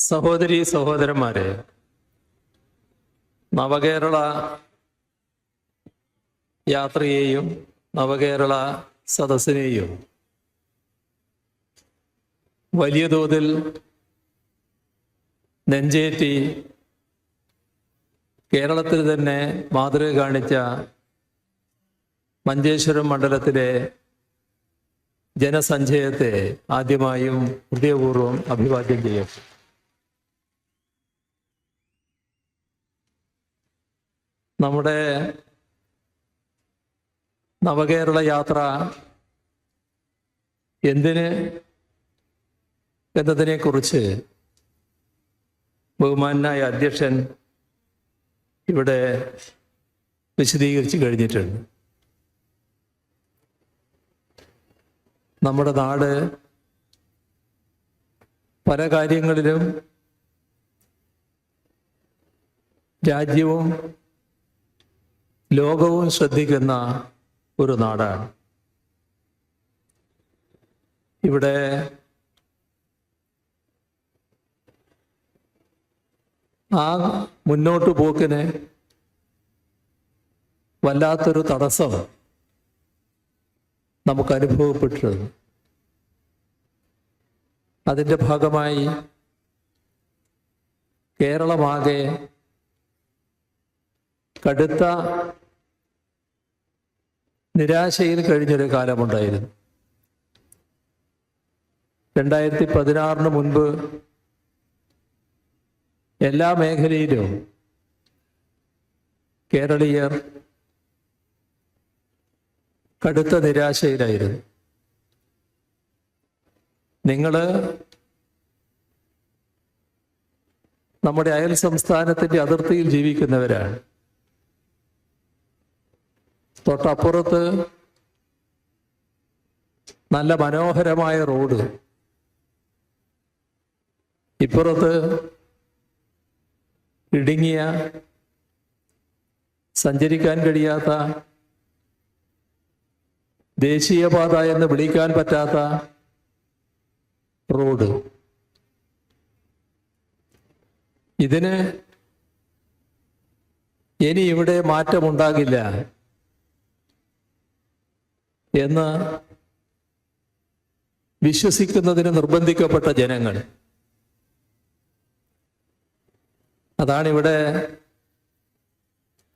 സഹോദരീ സഹോദരന്മാരെ, നവകേരള യാത്രയെയും നവകേരള സദസ്സിനെയും വലിയ തോതിൽ നെഞ്ചേറ്റി കേരളത്തിൽ തന്നെ മാതൃക കാണിച്ച മഞ്ചേശ്വരം മണ്ഡലത്തിലെ ജനസഞ്ചയത്തെ ആദ്യമായും ഹൃദയപൂർവ്വം അഭിവാദ്യം ചെയ്യും. നമ്മുടെ നവകേരള യാത്ര എന്തിന് എന്നതിനെക്കുറിച്ച് ബഹുമാനായ അധ്യക്ഷൻ ഇവിടെ വിശദീകരിച്ചു കഴിഞ്ഞിട്ടുണ്ട്. നമ്മുടെ നാട് പല കാര്യങ്ങളിലും രാജ്യവും ലോകവും ശ്രദ്ധിക്കുന്ന ഒരു നാടാണ്. ഇവിടെ ആ മുന്നോട്ട് പോക്കിന് വല്ലാത്തൊരു തടസ്സം നമുക്ക് അനുഭവപ്പെട്ടിരുന്നു. അതിൻ്റെ ഭാഗമായി കേരളമാകെ കടുത്ത നിരാശയിൽ കഴിഞ്ഞൊരു കാലമുണ്ടായിരുന്നു. 2016 മുൻപ് എല്ലാ മേഖലയിലും കേരളീയർ കടുത്ത നിരാശയിലായിരുന്നു. നിങ്ങൾ നമ്മുടെ അയൽ സംസ്ഥാനത്തിൻ്റെ അതിർത്തിയിൽ ജീവിക്കുന്നവരാണ്. തൊട്ടപ്പുറത്ത് നല്ല മനോഹരമായ റോഡ്, ഇപ്പുറത്ത് ഇടുങ്ങിയ സഞ്ചരിക്കാൻ കഴിയാത്ത ദേശീയപാത എന്ന് വിളിക്കാൻ പറ്റാത്ത റോഡ്. ഇതിന് ഇനി ഇവിടെ മാറ്റമുണ്ടാകില്ല എന്ന് വിശ്വസിക്കുന്നതിന് നിർബന്ധിക്കപ്പെട്ട ജനങ്ങൾ. അതാണിവിടെ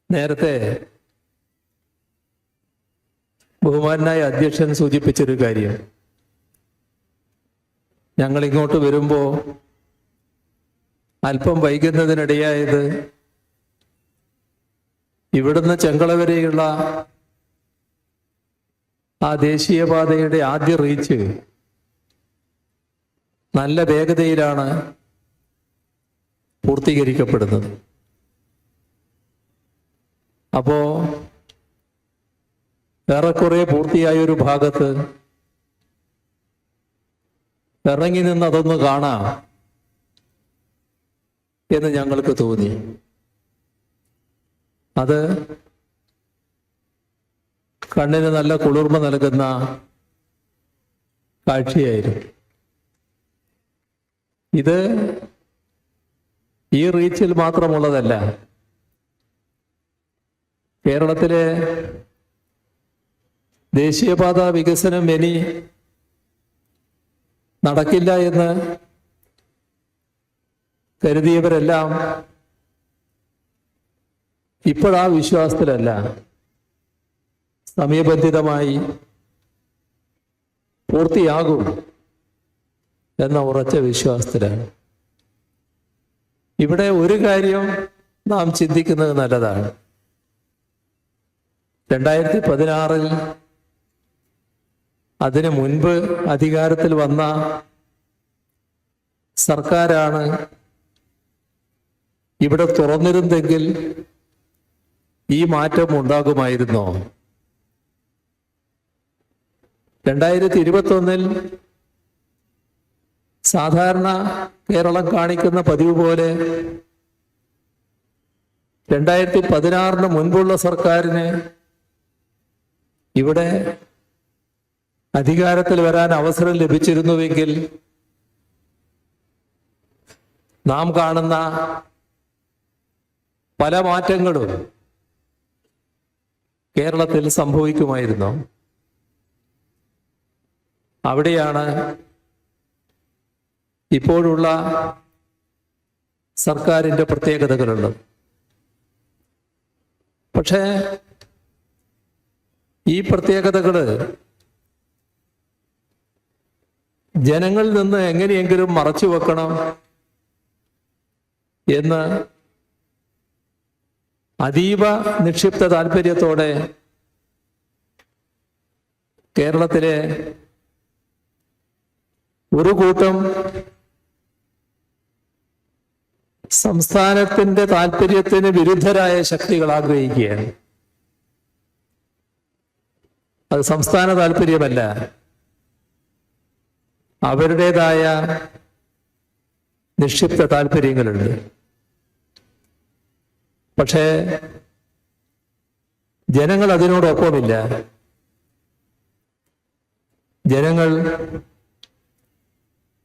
നേരത്തെ ബഹുമാനായ അധ്യക്ഷൻ സൂചിപ്പിച്ചൊരു കാര്യം. ഞങ്ങൾ ഇങ്ങോട്ട് വരുമ്പോൾ അല്പം വൈകുന്നതിനിടയായത് ഇവിടുന്ന് ചെങ്കള വരെയുള്ള ആ ദേശീയപാതയുടെ ആദ്യ റീച്ച് നല്ല വേഗതയിലാണ് പൂർത്തീകരിക്കപ്പെടുന്നത്. അപ്പോ ഏറെക്കുറെ പൂർത്തിയായ ഒരു ഭാഗത്ത് ഇറങ്ങി നിന്ന് അതൊന്ന് കാണാം എന്ന് ഞങ്ങൾക്ക് തോന്നി. അത് കണ്ണിന് നല്ല കുളിർമ നൽകുന്ന കാഴ്ചയായിരുന്നു. ഇത് ഈ റീച്ചിൽ മാത്രമുള്ളതല്ല. കേരളത്തിലെ ദേശീയപാത വികസനം ഇനി നടക്കില്ല എന്ന് കരുതിയവരെല്ലാം ഇപ്പോഴാ വിശ്വാസത്തിലല്ല, സമയബന്ധിതമായി പൂർത്തിയാകും എന്ന ഉറച്ച വിശ്വാസത്തിലാണ്. ഇവിടെ ഒരു കാര്യം നാം ചിന്തിക്കുന്നത് നല്ലതാണ്. 2016 അതിനു മുൻപ് അധികാരത്തിൽ വന്ന സർക്കാരാണ് ഇവിടെ തുറന്നിരുന്നെങ്കിൽ ഈ മാറ്റം ഉണ്ടാകുമായിരുന്നോ? 2021 സാധാരണ കേരളം കാണിക്കുന്ന പതിവ് പോലെ 2016 മുൻപുള്ള സർക്കാരിന് ഇവിടെ അധികാരത്തിൽ വരാൻ അവസരം ലഭിച്ചിരുന്നുവെങ്കിൽ നാം കാണുന്ന പല മാറ്റങ്ങളും കേരളത്തിൽ സംഭവിക്കുമായിരുന്നു. അവിടെയാണ് ഇപ്പോഴുള്ള സർക്കാരിൻ്റെ പ്രത്യേകതകളുള്ളത്. പക്ഷേ ഈ പ്രത്യേകതകൾ ജനങ്ങളിൽ നിന്ന് എങ്ങനെയെങ്കിലും മറച്ചു വെക്കണം എന്ന് അതീവ നിക്ഷിപ്ത താല്പര്യത്തോടെ കേരളത്തിലെ ഒരു കൂട്ടം സംസ്ഥാനത്തിന്റെ താല്പര്യത്തിന് വിരുദ്ധരായ ശക്തികൾ ആഗ്രഹിക്കുകയാണ്. അത് സംസ്ഥാന താല്പര്യമല്ല, അവരുടേതായ നിക്ഷിപ്ത താല്പര്യങ്ങളുണ്ട്. പക്ഷേ ജനങ്ങൾ അതിനോടൊപ്പമില്ല. ജനങ്ങൾ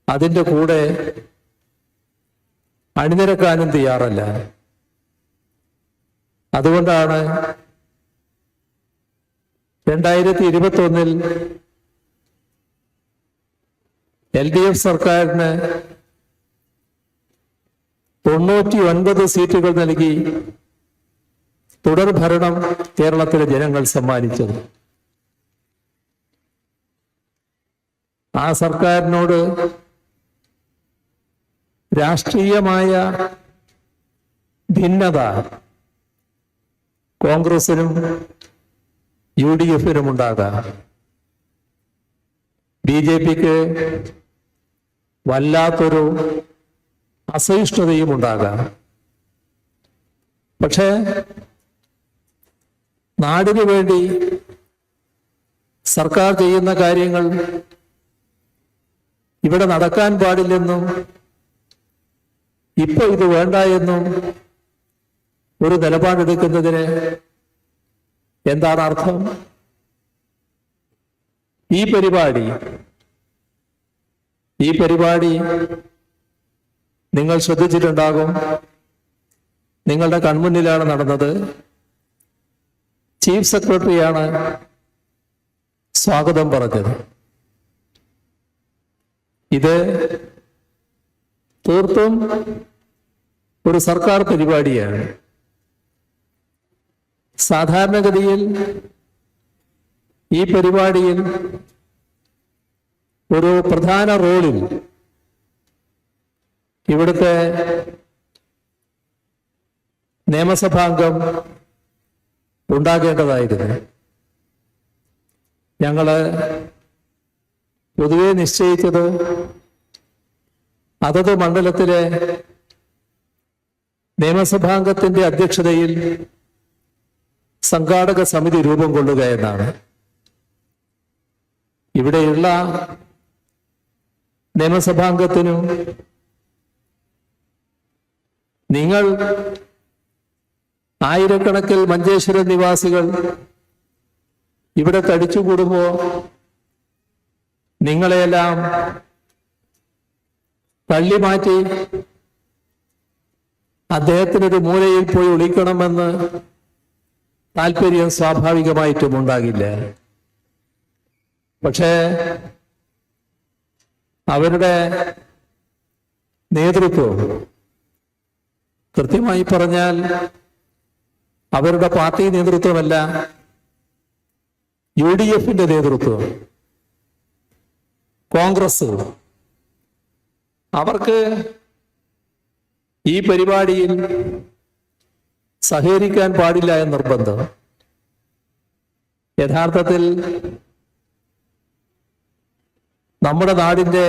അതിൻ്റെ കൂടെ അണിനിരക്കാനും തയ്യാറല്ല. അതുകൊണ്ടാണ് 2021 LDF സർക്കാരിന് 99 സീറ്റുകൾ നൽകി തുടർഭരണം കേരളത്തിലെ ജനങ്ങൾ സമ്മാനിച്ചത്. ആ സർക്കാരിനോട് രാഷ്ട്രീയമായ ഭിന്നത കോൺഗ്രസിനും UDF-നും ഉണ്ടാകാം. BJP-ക്ക് വല്ലാത്തൊരു അസഹിഷ്ണുതയും ഉണ്ടാകാം. പക്ഷേ നാടിനു വേണ്ടി സർക്കാർ ചെയ്യുന്ന കാര്യങ്ങൾ ഇവിടെ നടക്കാൻ പാടില്ലെന്നും ഇപ്പൊ ഇത് വേണ്ട എന്നും ഒരു നിലപാടെടുക്കുന്നതിന് എന്താണ് അർത്ഥം? ഈ പരിപാടി നിങ്ങൾ ശ്രദ്ധിച്ചിട്ടുണ്ടാകും. നിങ്ങളുടെ കൺമുന്നിലാണ് നടന്നത്. ചീഫ് സെക്രട്ടറിയാണ് സ്വാഗതം പറഞ്ഞത്. ഇത് തീർത്തും ഒരു സർക്കാർ പരിപാടിയാണ്. സാധാരണഗതിയിൽ ഈ പരിപാടിയിൽ ഒരു പ്രധാന റോളിൽ ഇവിടുത്തെ നിയമസഭാംഗം ഉണ്ടാകേണ്ടതായിരുന്നു. ഞങ്ങള് പൊതുവെ നിശ്ചയിച്ചത് അതത് മണ്ഡലത്തിലെ നിയമസഭാംഗത്തിന്റെ അധ്യക്ഷതയിൽ സംഘാടക സമിതി രൂപം കൊള്ളുക എന്നാണ്. ഇവിടെയുള്ള നിയമസഭാംഗത്തിനും നിങ്ങൾ ആയിരക്കണക്കിൽ മഞ്ചേശ്വരം നിവാസികൾ ഇവിടെ തടിച്ചുകൂടുമ്പോ നിങ്ങളെയെല്ലാം തള്ളി മാറ്റി അദ്ദേഹത്തിനൊരു മൂലയിൽ പോയി ഒളിക്കണമെന്ന് താല്പര്യം സ്വാഭാവികമായിട്ടും ഉണ്ടാകില്ല. പക്ഷേ അവരുടെ നേതൃത്വം, കൃത്യമായി പറഞ്ഞാൽ അവരുടെ പാർട്ടി നേതൃത്വമല്ല, UDF-ന്റെ നേതൃത്വം, കോൺഗ്രസ്, അവർക്ക് ഈ പരിപാടിയിൽ സഹകരിക്കാൻ പാടില്ല എന്ന നിർബന്ധം. യഥാർത്ഥത്തിൽ നമ്മുടെ നാടിന്റെ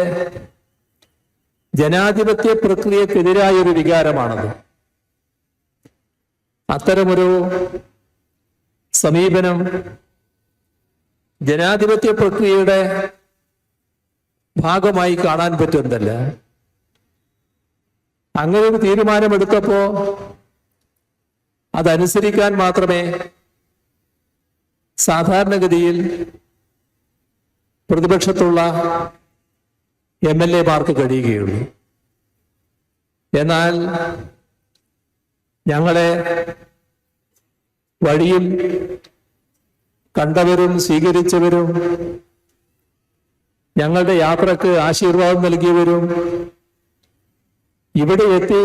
ജനാധിപത്യ പ്രക്രിയക്കെതിരായൊരു വികാരമാണത്. അത്തരമൊരു സമീപനം ജനാധിപത്യ പ്രക്രിയയുടെ ഭാഗമായി കാണാൻ പറ്റുന്നതല്ല. അങ്ങനെ ഒരു തീരുമാനമെടുത്തപ്പോ അതനുസരിക്കാൻ മാത്രമേ സാധാരണഗതിയിൽ പ്രതിപക്ഷത്തുള്ള MLA-മാർക്ക് കഴിയുകയുള്ളൂ. എന്നാൽ ഞങ്ങളെ വഴിയിൽ കണ്ടവരും സ്വീകരിച്ചവരും ഞങ്ങളുടെ യാത്രക്ക് ആശീർവാദം നൽകിയവരും ഇവിടെ എത്തി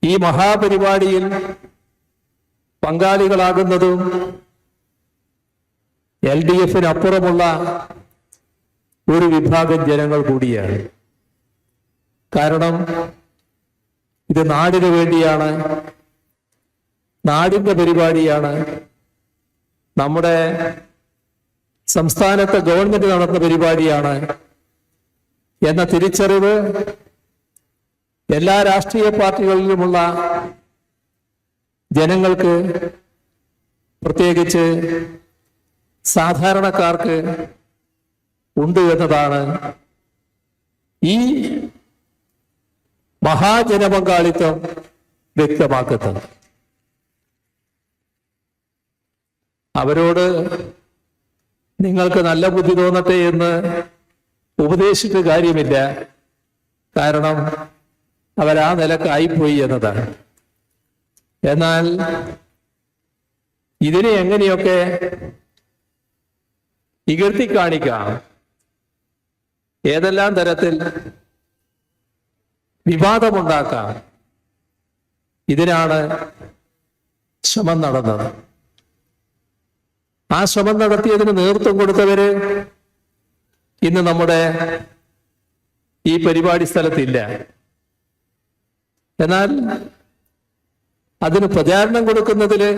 ഈ മഹാപരിപാടിയിൽ പങ്കാളികളാകുന്നതും LDF-നപ്പുറമുള്ള ഒരു വിഭാഗം ജനങ്ങൾ കൂടിയാണ്. കാരണം ഇത് നാടിനു വേണ്ടിയാണ്, നാടിന്റെ പരിപാടിയാണ്, നമ്മുടെ സംസ്ഥാനത്തെ ഗവൺമെന്റ് നടത്തുന്ന പരിപാടിയാണ് എന്ന തിരിച്ചറിവ് എല്ലാ രാഷ്ട്രീയ പാർട്ടികളിലുമുള്ള ജനങ്ങൾക്ക്, പ്രത്യേകിച്ച് സാധാരണക്കാർക്ക് ഉണ്ട് എന്നതാണ് ഈ മഹാജനപങ്കാളിത്തം വ്യക്തമാക്കുന്നത്. അവരോട് നിങ്ങൾക്ക് നല്ല ബുദ്ധി തോന്നട്ടെ എന്ന് ഉപദേശിച്ചിട്ട് കാര്യമില്ല. കാരണം അവരാ നിലക്കായിപ്പോയി എന്നതാണ്. എന്നാൽ ഇതിനെ എങ്ങനെയൊക്കെ ഇകഴ്ത്തി കാണിക്കാം, ഏതെല്ലാം തരത്തിൽ വിവാദമുണ്ടാക്കാം, ഇതിനാണ് ശ്രമം നടന്നത്. ആ ശ്രമം നടത്തിയതിന് നേതൃത്വം കൊടുത്തവര് ഇന്ന് നമ്മുടെ ഈ പരിപാടി സ്ഥലത്തില്ല. എന്നാൽ അതിന് പ്രചാരണം കൊടുക്കുന്നതില്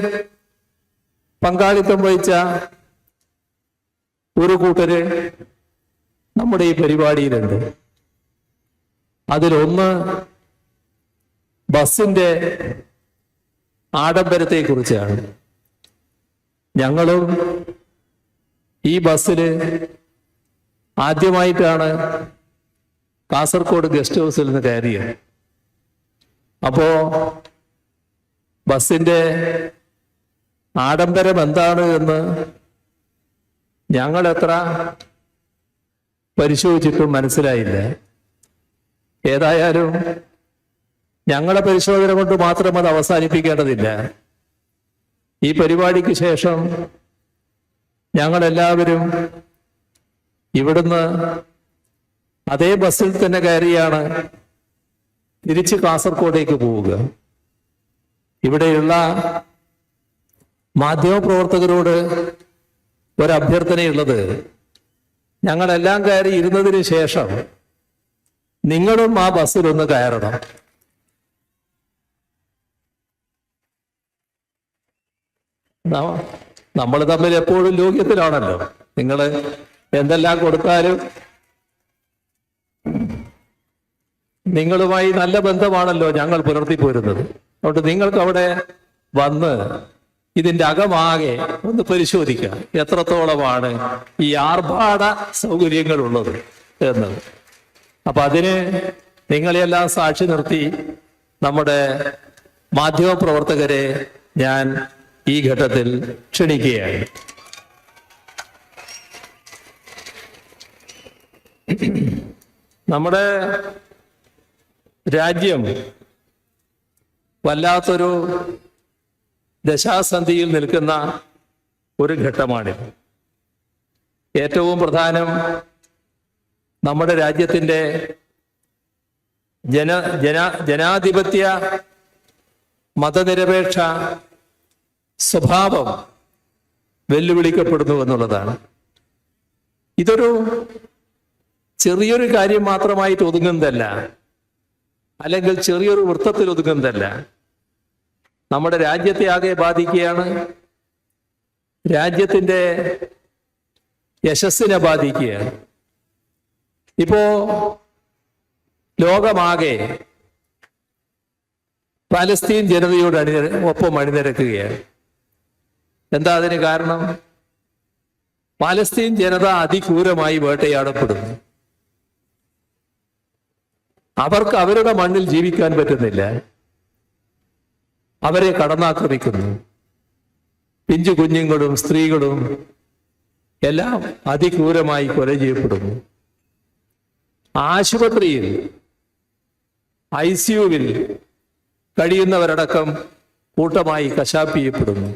പങ്കാളിത്തം വഹിച്ച ഒരു കൂട്ടര് നമ്മുടെ ഈ പരിപാടിയിലുണ്ട്. അതിലൊന്ന് ബസിന്റെ ആഡംബരത്തെ കുറിച്ചാണ്. ഞങ്ങളും ഈ ബസ്സില് ആദ്യമായിട്ടാണ് കാസർഗോഡ് ഗസ്റ്റ് ഹൗസിൽ നിന്ന് കയറിയത്. അപ്പോ ബസിന്റെ ആഡംബരം എന്താണ് എന്ന് ഞങ്ങൾ എത്ര പരിശോധിച്ചിട്ടും മനസ്സിലായില്ല. ഏതായാലും ഞങ്ങളെ പരിശോധന കൊണ്ട് മാത്രം അത് അവസാനിപ്പിക്കേണ്ടതില്ല. ഈ പരിപാടിക്ക് ശേഷം ഞങ്ങളെല്ലാവരും ഇവിടുന്ന് അതേ ബസ്സിൽ തന്നെ കയറിയാണ് തിരിച്ച് കാസർഗോഡേക്ക് പോവുക. ഇവിടെയുള്ള മാധ്യമപ്രവർത്തകരോട് ഒരഭ്യർത്ഥനയുള്ളത്, ഞങ്ങളെല്ലാം കയറി ഇരുന്നതിന് ശേഷം നിങ്ങളും ആ ബസ്സിലൊന്ന് കയറണം. നമ്മൾ തമ്മിൽ എപ്പോഴും ലോക്യത്തിലാണല്ലോ. നിങ്ങൾ എന്തെല്ലാം കൊടുത്താലും നിങ്ങളുമായി നല്ല ബന്ധമാണല്ലോ ഞങ്ങൾ പുലർത്തിപ്പോരുന്നത്. അതുകൊണ്ട് നിങ്ങൾക്ക് അവിടെ വന്ന് ഇതിന്റെ അകമാകെ ഒന്ന് പരിശോധിക്കാം, എത്രത്തോളമാണ് ഈ ആർഭാട സൗകര്യങ്ങൾ ഉള്ളത് എന്നത്. അപ്പൊ അതിന് നിങ്ങളെല്ലാം സാക്ഷി നിർത്തി നമ്മുടെ മാധ്യമപ്രവർത്തകരെ ഞാൻ ഈ ഘട്ടത്തിൽ ക്ഷണിക്കുകയാണ്. നമ്മുടെ രാജ്യം വല്ലാത്തൊരു ദശാസന്ധിയിൽ നിൽക്കുന്ന ഒരു ഘട്ടമാണിത്. ഏറ്റവും പ്രധാനം നമ്മുടെ രാജ്യത്തിൻ്റെ ജനാധിപത്യ മതനിരപേക്ഷ സ്വഭാവം വെല്ലുവിളിക്കപ്പെടുന്നു എന്നുള്ളതാണ്. ഇതൊരു ചെറിയൊരു കാര്യം മാത്രമായിട്ട് ഒതുങ്ങുന്നതല്ല, അല്ലെങ്കിൽ ചെറിയൊരു വൃത്തത്തിൽ ഒതുങ്ങുന്നതല്ല. നമ്മുടെ രാജ്യത്തെ ആകെ ബാധിക്കുകയാണ്, രാജ്യത്തിൻ്റെ യശസ്സിനെ ബാധിക്കുകയാണ്. ഇപ്പോ ലോകമാകെ പാലസ്തീൻ ജനതയോട് ഒപ്പം അണിനിരക്കുകയാണ്. എന്താ അതിന് കാരണം? പാലസ്തീൻ ജനത അതിക്രൂരമായി വേട്ടയാടപ്പെടുന്നു. അവർക്ക് അവരുടെ മണ്ണിൽ ജീവിക്കാൻ പറ്റുന്നില്ല. അവരെ കടന്നാക്രമിക്കുന്നു. പിഞ്ചു കുഞ്ഞുങ്ങളും സ്ത്രീകളും എല്ലാം അതിക്രൂരമായി കൊല ചെയ്യപ്പെടുന്നു. ആശുപത്രിയിൽ ICUവിൽ കഴിയുന്നവരടക്കം കൂട്ടമായി കശാപ്പ് ചെയ്യപ്പെടുന്നു.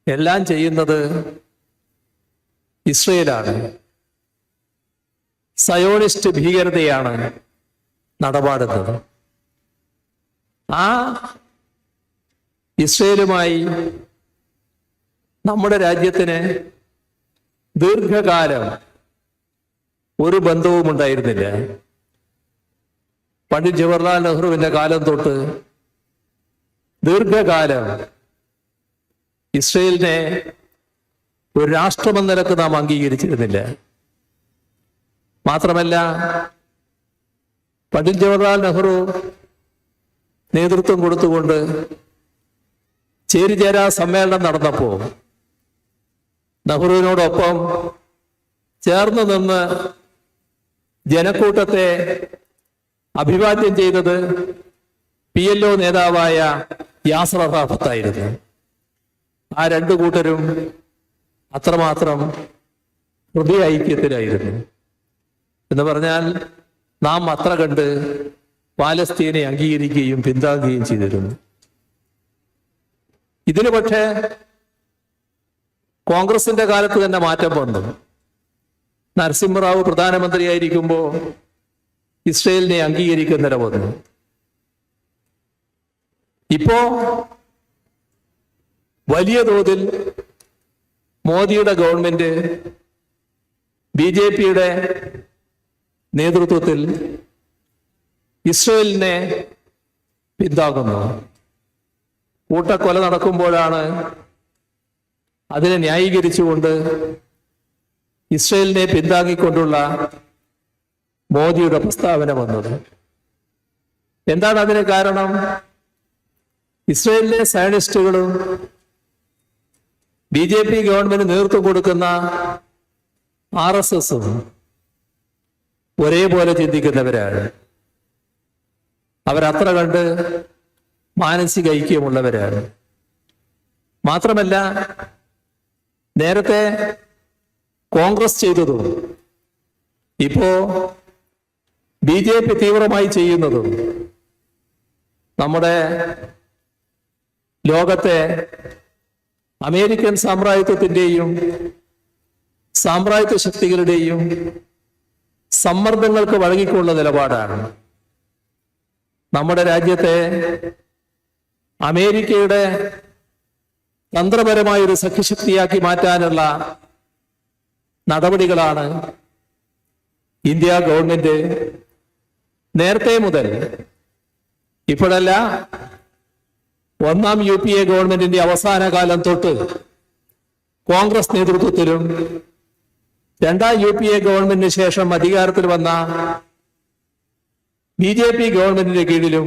എല്ലാം ചെയ്യുന്നത് ഇസ്രയേലാണ്. സയോണിസ്റ്റ് ഭീകരതയാണ് നടപാടുന്നത്. ആ ഇസ്രയേലുമായി നമ്മുടെ രാജ്യത്തിന് ദീർഘകാലം ഒരു ബന്ധവും ഉണ്ടായിരുന്നില്ല. പണ്ഡിറ്റ് ജവഹർലാൽ നെഹ്റുവിന്റെ കാലം തൊട്ട് ദീർഘകാലം ഇസ്രയേലിനെ ഒരു രാഷ്ട്രമെന്ന നിലക്ക് നാം അംഗീകരിച്ചിരുന്നില്ല. മാത്രമല്ല, പണ്ഡിറ്റ് ജവഹർലാൽ നെഹ്റു നേതൃത്വം കൊടുത്തുകൊണ്ട് ചേരിചേരാ സമ്മേളനം നടന്നപ്പോൾ നെഹ്റുവിനോടൊപ്പം ചേർന്ന് നിന്ന് ജനക്കൂട്ടത്തെ അഭിവാദ്യം ചെയ്തത് PLO നേതാവായ യാസർ അറാഫത്തായിരുന്നു. ആ രണ്ടു കൂട്ടരും അത്രമാത്രം ഹൃദയ ഐക്യത്തിലായിരുന്നു. എന്ന് പറഞ്ഞാൽ നാം അത്ര കണ്ട് പാലസ്തീനെ അംഗീകരിക്കുകയും പിന്താങ്ങുകയും ചെയ്തിരുന്നു. ഇതിന് പക്ഷേ കോൺഗ്രസിന്റെ കാലത്ത് തന്നെ മാറ്റം വന്നു. നരസിംഹറാവു പ്രധാനമന്ത്രിയായിരിക്കുമ്പോൾ ഇസ്രയേലിനെ അംഗീകരിക്കുന്നവരെ വന്നു. ഇപ്പോ വലിയ തോതിൽ മോദിയുടെ ഗവൺമെന്റ് BJPയുടെ നേതൃത്വത്തിൽ ഇസ്രയേലിനെ പിന്താങ്ങുന്നു. കൂട്ടക്കൊല നടക്കുമ്പോഴാണ് അതിനെ ന്യായീകരിച്ചുകൊണ്ട് ഇസ്രയേലിനെ പിന്താങ്ങിക്കൊണ്ടുള്ള മോദിയുടെ പ്രസ്താവന വന്നത്. എന്താണ് അതിന് കാരണം? ഇസ്രയേലിലെ സയനിസ്റ്റുകളും BJP ഗവൺമെന്റ് നേതൃത്വം കൊടുക്കുന്ന RSSും ഒരേപോലെ ചിന്തിക്കുന്നവരാണ്. അവരത്ര കണ്ട് മാനസിക ഐക്യമുള്ളവരാണ്. മാത്രമല്ല, നേരത്തെ കോൺഗ്രസ് ചെയ്തതും ഇപ്പോ BJP തീവ്രമായി ചെയ്യുന്നതും നമ്മുടെ ലോകത്തെ അമേരിക്കൻ സാമ്രാജ്യത്വത്തിന്റെയും സാമ്രാജ്യത്വ ശക്തികളുടെയും സമ്മർദ്ദങ്ങൾക്ക് വഴങ്ങിക്കൊള്ള നിലപാടാണ്. നമ്മുടെ രാജ്യത്തെ അമേരിക്കയുടെ തന്ത്രപരമായ ഒരു സഖ്യശക്തിയാക്കി മാറ്റാനുള്ള നടപടികളാണ് ഇന്ത്യ ഗവൺമെന്റ് നേരത്തെ മുതൽ, ഇപ്പോഴല്ല, ഒന്നാം UPA ഗവൺമെന്റിന്റെ അവസാന കാലം തൊട്ട് കോൺഗ്രസ് നേതൃത്വത്തിലും രണ്ടാം UPA ഗവൺമെന്റിന് ശേഷം അധികാരത്തിൽ വന്ന BJP ഗവൺമെന്റിന്റെ കീഴിലും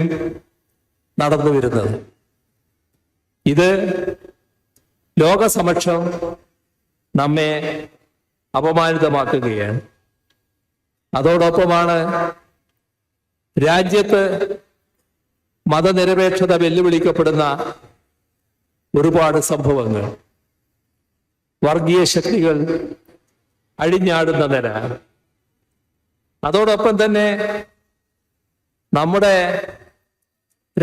നടന്നു വരുന്നത്. ഇത് ലോകസമക്ഷം നമ്മെ അപമാനിതമാക്കുകയാണ്. അതോടൊപ്പമാണ് രാജ്യത്ത് മതനിരപേക്ഷത വെല്ലുവിളിക്കപ്പെടുന്ന ഒരുപാട് സംഭവങ്ങൾ, വർഗീയ ശക്തികൾ അഴിഞ്ഞാടുന്ന നില. അതോടൊപ്പം തന്നെ നമ്മുടെ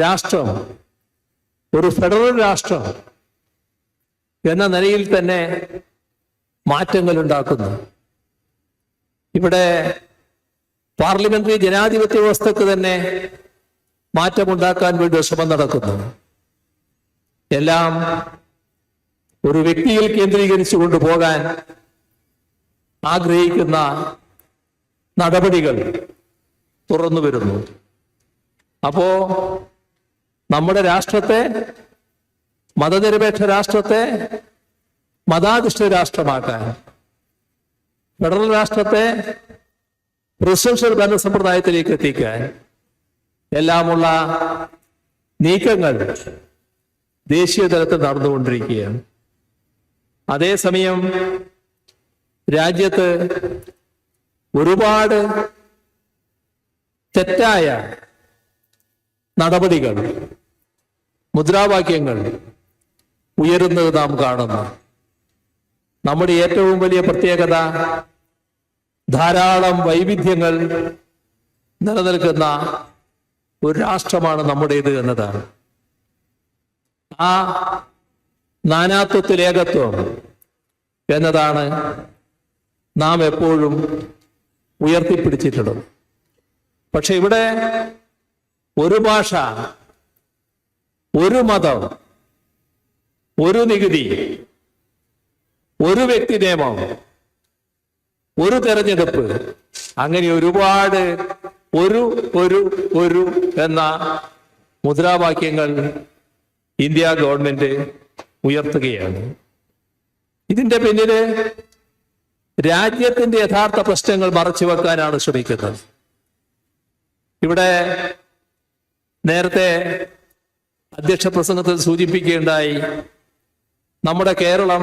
രാഷ്ട്രം ഒരു ഫെഡറൽ രാഷ്ട്രം എന്ന നിലയിൽ തന്നെ മാറ്റങ്ങൾ ഉണ്ടാക്കുന്നു. ഇവിടെ പാർലമെന്ററി ജനാധിപത്യ വ്യവസ്ഥക്ക് തന്നെ മാറ്റമുണ്ടാക്കാൻ വേണ്ടി ശ്രമം നടക്കുന്നു. എല്ലാം ഒരു വ്യക്തിയിൽ കേന്ദ്രീകരിച്ചു കൊണ്ടുപോകാൻ ആഗ്രഹിക്കുന്ന നടപടികൾ തുറന്നു വരുന്നു. അപ്പോ നമ്മുടെ രാഷ്ട്രത്തെ, മതനിരപേക്ഷ രാഷ്ട്രത്തെ മതാധിഷ്ഠിത രാഷ്ട്രമാക്കാൻ, ഫെഡറൽ രാഷ്ട്രത്തെ പ്രസിഡൻഷ്യൽ ഭരണ സമ്പ്രദായത്തിലേക്ക് എത്തിക്കാൻ എല്ലാമുള്ള നീക്കങ്ങൾ ദേശീയ തലത്തിൽ നടന്നുകൊണ്ടിരിക്കുകയാണ്. അതേസമയം രാജ്യത്ത് ഒരുപാട് തെറ്റായ നടപടികൾ, മുദ്രാവാക്യങ്ങൾ ഉയരുന്നത് നാം കാണുന്നു. നമ്മുടെ ഏറ്റവും വലിയ പ്രത്യേകത ധാരാളം വൈവിധ്യങ്ങൾ നിലനിൽക്കുന്ന ഒരു രാഷ്ട്രമാണ് നമ്മുടേത് എന്നതാണ്. ആ നാനാത്വത്തിൽ ഏകത്വം എന്നതാണ് നാം എപ്പോഴും ഉയർത്തിപ്പിടിച്ചിട്ടുള്ളത്. പക്ഷെ ഇവിടെ ഒരു ഭാഷ, ഒരു മതം, ഒരു നികുതി, ഒരു വ്യക്തി നിയമം, ഒരു തെരഞ്ഞെടുപ്പ്, അങ്ങനെ ഒരുപാട് ഒരു ഒരു ഒരു എന്ന മുദ്രാവാക്യങ്ങൾ ഇന്ത്യ ഗവൺമെന്റ് ഉയർത്തുകയാണ്. ഇതിന്റെ പിന്നില് രാജ്യത്തിന്റെ യഥാർത്ഥ പ്രശ്നങ്ങൾ മറച്ചു വെക്കാനാണ് ശ്രമിക്കുന്നത്. ഇവിടെ നേരത്തെ അധ്യക്ഷ പ്രസംഗത്തിൽ സൂചിപ്പിക്കുകയുണ്ടായി, നമ്മുടെ കേരളം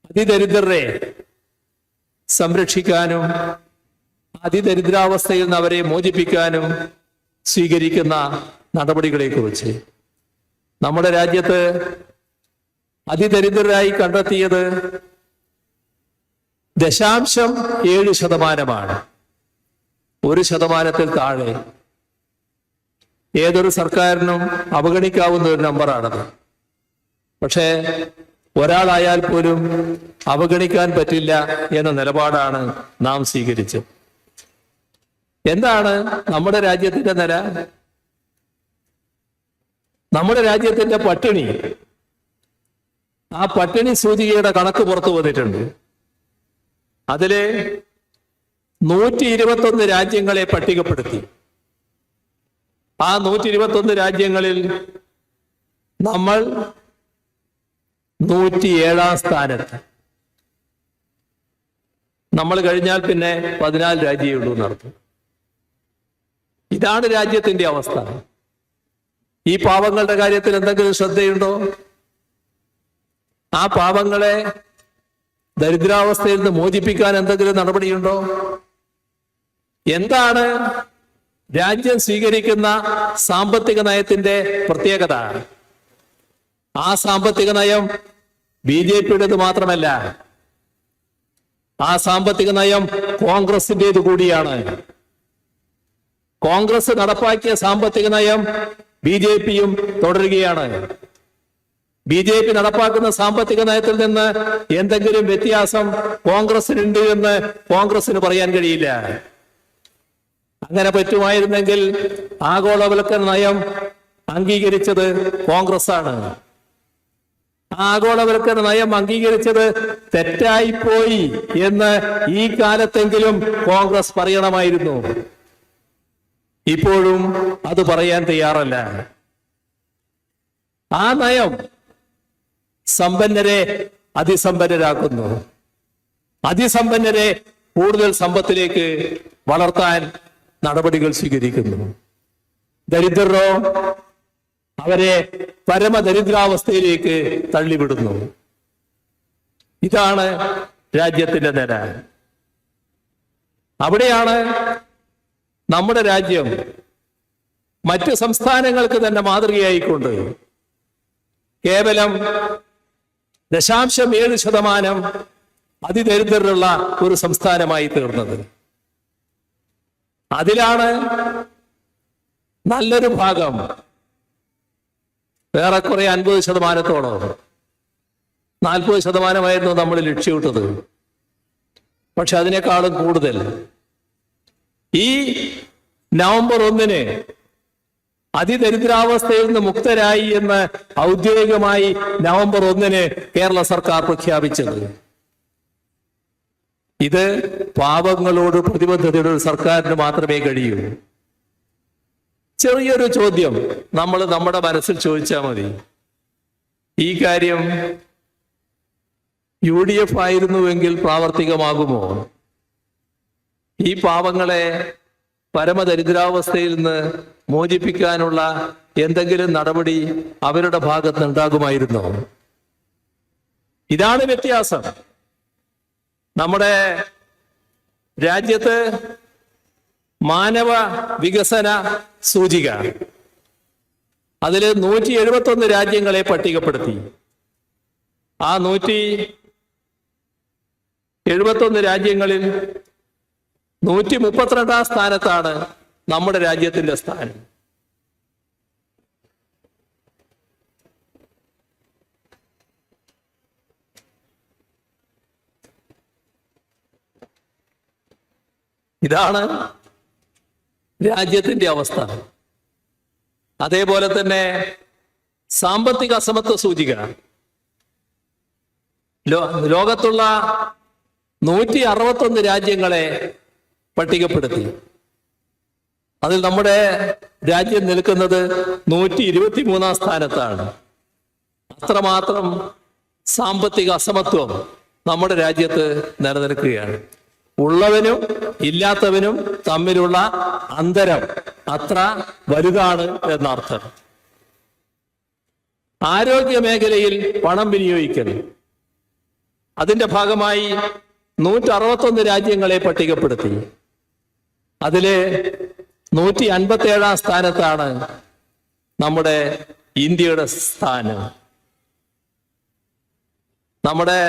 അതിദരിദ്രരെ സംരക്ഷിക്കാനും അതിദരിദ്രാവസ്ഥയിൽ നിന്ന് അവരെ മോചിപ്പിക്കാനും സ്വീകരിക്കുന്ന നടപടികളെ കുറിച്ച്. നമ്മുടെ രാജ്യത്ത് അതിദരിദ്രരായി കണ്ടെത്തിയത് 0.7%. 1% താഴെ. ഏതൊരു സർക്കാരിനും അവഗണിക്കാവുന്ന ഒരു നമ്പറാണത്. പക്ഷേ ഒരാളായാൽ പോലും അവഗണിക്കാൻ പറ്റില്ല എന്ന നിലപാടാണ് നാം സ്വീകരിച്ചത്. എന്താണ് നമ്മുടെ രാജ്യത്തിന്റെ നില? നമ്മുടെ രാജ്യത്തിന്റെ പട്ടിണി, ആ പട്ടിണി സൂചികയുടെ കണക്ക് പുറത്തു വന്നിട്ടുണ്ട്. അതില് 121 രാജ്യങ്ങളെ പട്ടികപ്പെടുത്തി. ആ 121 രാജ്യങ്ങളിൽ നമ്മൾ 107-ാം സ്ഥാനത്ത്. നമ്മൾ കഴിഞ്ഞാൽ പിന്നെ 14 രാജ്യമേ ഉള്ളൂ എന്നർത്ഥം. ഇതാണ് രാജ്യത്തിന്റെ അവസ്ഥ. ഈ പാവങ്ങളുടെ കാര്യത്തിൽ എന്തെങ്കിലും ശ്രദ്ധയുണ്ടോ? ആ പാവങ്ങളെ ദരിദ്രാവസ്ഥയിൽ നിന്ന് മോചിപ്പിക്കാൻ എന്തെങ്കിലും നടപടിയുണ്ടോ? എന്താണ് രാജ്യം സ്വീകരിക്കുന്ന സാമ്പത്തിക നയത്തിന്റെ പ്രത്യേകത? ആ സാമ്പത്തിക നയം BJPയുടേത് മാത്രമല്ല, ആ സാമ്പത്തിക നയം കോൺഗ്രസിന്റേത് കൂടിയാണ്. കോൺഗ്രസ് നടപ്പാക്കിയ സാമ്പത്തിക നയം BJPയും തുടരുകയാണ്. BJP നടപ്പാക്കുന്ന സാമ്പത്തിക നയത്തിൽ നിന്ന് എന്തെങ്കിലും വ്യത്യാസം കോൺഗ്രസിനുണ്ട് എന്ന് കോൺഗ്രസിന് പറയാൻ കഴിയില്ല. അങ്ങനെ പറ്റുമായിരുന്നെങ്കിൽ ആഗോളവൽക്കരണ നയം അംഗീകരിച്ചത് കോൺഗ്രസ് ആണ്. ആഗോളവൽക്കരണ നയം അംഗീകരിച്ചത് തെറ്റായിപ്പോയി എന്ന് ഈ കാലത്തെങ്കിലും കോൺഗ്രസ് പറയണമായിരുന്നു. ഇപ്പോഴും അത് പറയാൻ തയ്യാറല്ല. ആ നയം സമ്പന്നരെ അതിസമ്പന്നരാക്കുന്നു, അതിസമ്പന്നരെ കൂടുതൽ സമ്പത്തിലേക്ക് വളർത്താൻ നടപടികൾ സ്വീകരിക്കുന്നു. ദരിദ്രരോ അവരെ പരമദരിദ്രാവസ്ഥയിലേക്ക് തള്ളിവിടുന്നു. ഇതാണ് രാജ്യത്തിന്റെ നില. അവിടെയാണ് നമ്മുടെ രാജ്യം മറ്റ് സംസ്ഥാനങ്ങൾക്ക് തന്നെ മാതൃകയായിക്കൊണ്ട് കേവലം 0.7% അതിദരിദ്രരുള്ള ഒരു സംസ്ഥാനമായി തീർന്നത്. അതിലാണ് നല്ലൊരു ഭാഗം, ഏറെക്കുറെ 50%-ഓളം, 40% നമ്മൾ ലക്ഷ്യമിട്ടത്. പക്ഷെ അതിനേക്കാളും കൂടുതൽ ഈ നവംബർ 1-ന് അതിദരിദ്രാവസ്ഥയിൽ നിന്ന് മുക്തരായി എന്ന് ഔദ്യോഗികമായി നവംബർ 1-ന് കേരള സർക്കാർ പ്രഖ്യാപിച്ചത്. ഇത് പാവങ്ങളോട് പ്രതിബദ്ധതയുടെ ഒരു സർക്കാരിന് മാത്രമേ കഴിയൂ. ചെറിയൊരു ചോദ്യം നമ്മൾ നമ്മുടെ മനസ്സിൽ ചോദിച്ചാൽ മതി. ഈ കാര്യം UDF ആയിരുന്നുവെങ്കിൽ പ്രാവർത്തികമാകുമോ? ഈ പാവങ്ങളെ പരമദരിദ്രാവസ്ഥയിൽ നിന്ന് മോചിപ്പിക്കാനുള്ള എന്തെങ്കിലും നടപടി അവരുടെ ഭാഗത്ത് ഉണ്ടാകുമായിരുന്നോ? ഇതാണ് വ്യത്യാസം. നമ്മുടെ രാജ്യത്ത് മാനവ വികസന സൂചിക, അതിൽ 171 രാജ്യങ്ങളെ പട്ടികപ്പെടുത്തി. ആ 171 രാജ്യങ്ങളിൽ 132 സ്ഥാനത്താണ് നമ്മുടെ രാജ്യത്തിന്റെ സ്ഥാനം. ഇതാണ് രാജ്യത്തിന്റെ അവസ്ഥ. അതേപോലെ തന്നെ സാമ്പത്തിക അസമത്വ സൂചിക ലോകത്തുള്ള 161 രാജ്യങ്ങളെ പട്ടികപ്പെടുത്തി. അതിൽ നമ്മുടെ രാജ്യം നിൽക്കുന്നത് 123 സ്ഥാനത്താണ്. അത്രമാത്രം സാമ്പത്തിക അസമത്വം നമ്മുടെ രാജ്യത്ത് നിലനിൽക്കുകയാണ്. ഉള്ളവനും ഇല്ലാത്തവനും തമ്മിലുള്ള അന്തരം അത്ര വലുതാണ് എന്നർത്ഥം. ആരോഗ്യ മേഖലയിൽ പണം വിനിയോഗിക്കൽ, അതിന്റെ ഭാഗമായി 161 രാജ്യങ്ങളെ പട്ടികപ്പെടുത്തി. അതില് 157 സ്ഥാനത്താണ് നമ്മുടെ ഇന്ത്യയുടെ സ്ഥാനം. നമ്മുടെ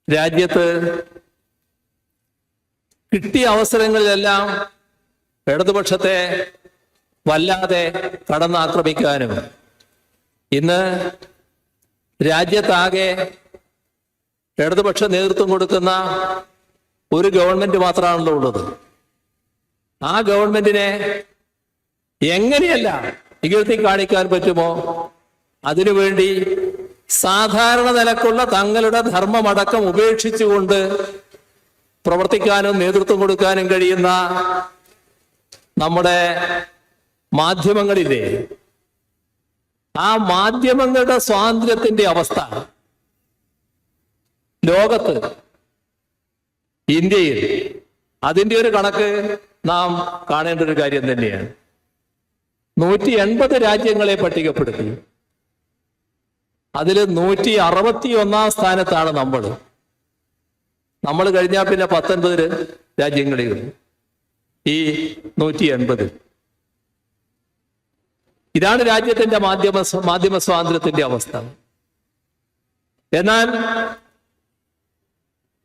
രാജ്യത്ത് കിട്ടിയ അവസരങ്ങളിലെല്ലാം ഇടതുപക്ഷത്തെ വല്ലാതെ കടന്നാക്രമിക്കാനും ഇന്ന് രാജ്യത്താകെ ഇടതുപക്ഷ നേതൃത്വം കൊടുക്കുന്ന ഒരു ഗവൺമെന്റ് മാത്രമാണല്ലോ ഉള്ളത്. ആ ഗവൺമെന്റിനെ എങ്ങനെയല്ല ഇകഴ്ത്തി കാണിക്കാൻ പറ്റുമോ അതിനുവേണ്ടി സാധാരണ നിലക്കുള്ള തങ്ങളുടെ ധർമ്മമടക്കം ഉപേക്ഷിച്ചുകൊണ്ട് പ്രവർത്തിക്കാനും നേതൃത്വം കൊടുക്കാനും കഴിയുന്ന നമ്മുടെ മാധ്യമങ്ങളില്ലേ, ആ മാധ്യമങ്ങളുടെ സ്വാതന്ത്ര്യത്തിന്റെ അവസ്ഥ ലോകത്ത്, ഇന്ത്യയിൽ അതിന്റെ ഒരു കണക്ക് നാം കാണേണ്ട ഒരു കാര്യം തന്നെയാണ്. 180 രാജ്യങ്ങളെ പട്ടികപ്പെടുത്തി. അതിൽ 161 സ്ഥാനത്താണ് നമ്മൾ കഴിഞ്ഞാൽ പിന്നെ 19 രാജ്യങ്ങളിൽ ഈ 180. ഇതാണ് രാജ്യത്തിന്റെ മാധ്യമ സ്വാതന്ത്ര്യത്തിന്റെ അവസ്ഥ. എന്നാൽ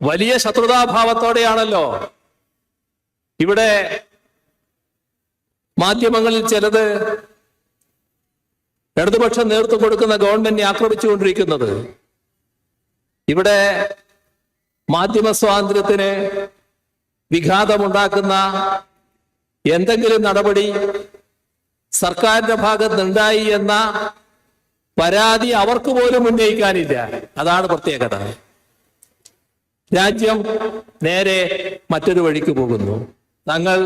വലിയ ശത്രുതാഭാവത്തോടെയാണല്ലോ ഇവിടെ മാധ്യമങ്ങളിൽ ചിലത് ഇടതുപക്ഷം നേതൃത്വം കൊടുക്കുന്ന ഗവൺമെന്റിനെ ആക്രമിച്ചുകൊണ്ടിരിക്കുന്നത്. ഇവിടെ മാധ്യമ സ്വാതന്ത്ര്യത്തിന് വിഘാതമുണ്ടാക്കുന്ന എന്തെങ്കിലും നടപടി സർക്കാരിന്റെ ഭാഗത്തുനിന്നുണ്ടായി എന്ന പരാതി അവർക്ക് പോലും ഉന്നയിക്കാനില്ല. അതാണ് പ്രത്യേകത. രാജ്യം നേരെ മറ്റൊരു വഴിക്ക് പോകുന്നു. തങ്ങൾ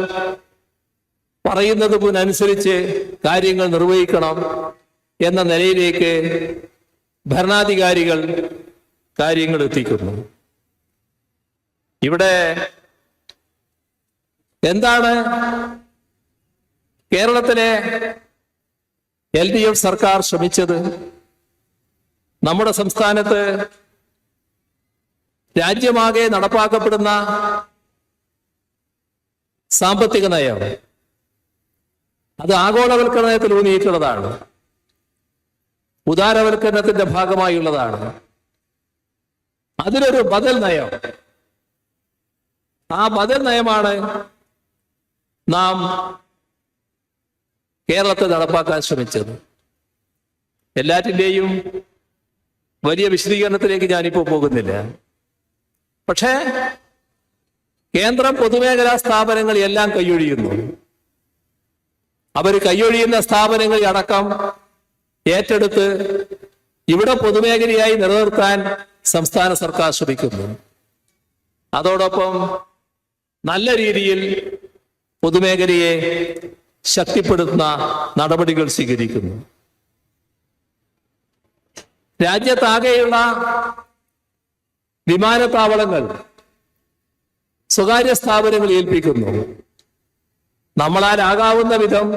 പറയുന്നതിനനുസരിച്ച് കാര്യങ്ങൾ നിർവഹിക്കണം എന്ന നിലയിലേക്ക് ഭരണാധികാരികൾ കാര്യങ്ങൾ എത്തിക്കുന്നു. ഇവിടെ എന്താണ് കേരളത്തിലെ LDF സർക്കാർ ശ്രമിച്ചത്? നമ്മുടെ സംസ്ഥാനത്ത് രാജ്യമാകെ നടപ്പാക്കപ്പെടുന്ന സാമ്പത്തിക നയം അത് ആഗോളവൽക്കരണത്തിൽ ഊന്നിയിട്ടുള്ളതാണ്, ഉദാരവൽക്കരണത്തിന്റെ ഭാഗമായുള്ളതാണ്. അതിലൊരു ബദൽ നയം, ആ ബദൽ നയമാണ് നാം കേരളത്തിൽ നടപ്പാക്കാൻ ശ്രമിച്ചത്. എല്ലാറ്റിൻ്റെയും വലിയ വിശദീകരണത്തിലേക്ക് ഞാനിപ്പോൾ പോകുന്നില്ല. പക്ഷേ കേന്ദ്രം പൊതുമേഖലാ സ്ഥാപനങ്ങൾ എല്ലാം കൈയൊഴിയുന്നു. അവർ കൈയൊഴിയുന്ന സ്ഥാപനങ്ങൾ അടക്കം ഏറ്റെടുത്ത് ഇവിടെ പൊതുമേഖലയായി നിലനിർത്താൻ സംസ്ഥാന സർക്കാർ ശ്രമിക്കുന്നു. അതോടൊപ്പം നല്ല രീതിയിൽ പൊതുമേഖലയെ ശക്തിപ്പെടുത്തുന്ന നടപടികൾ സ്വീകരിക്കുന്നു. രാജ്യത്താകെയുള്ള വിമാനത്താവളങ്ങൾ സ്വകാര്യ സ്ഥാപനങ്ങൾ ഏൽപ്പിക്കുന്നു. നമ്മളാലാകാവുന്ന വിധം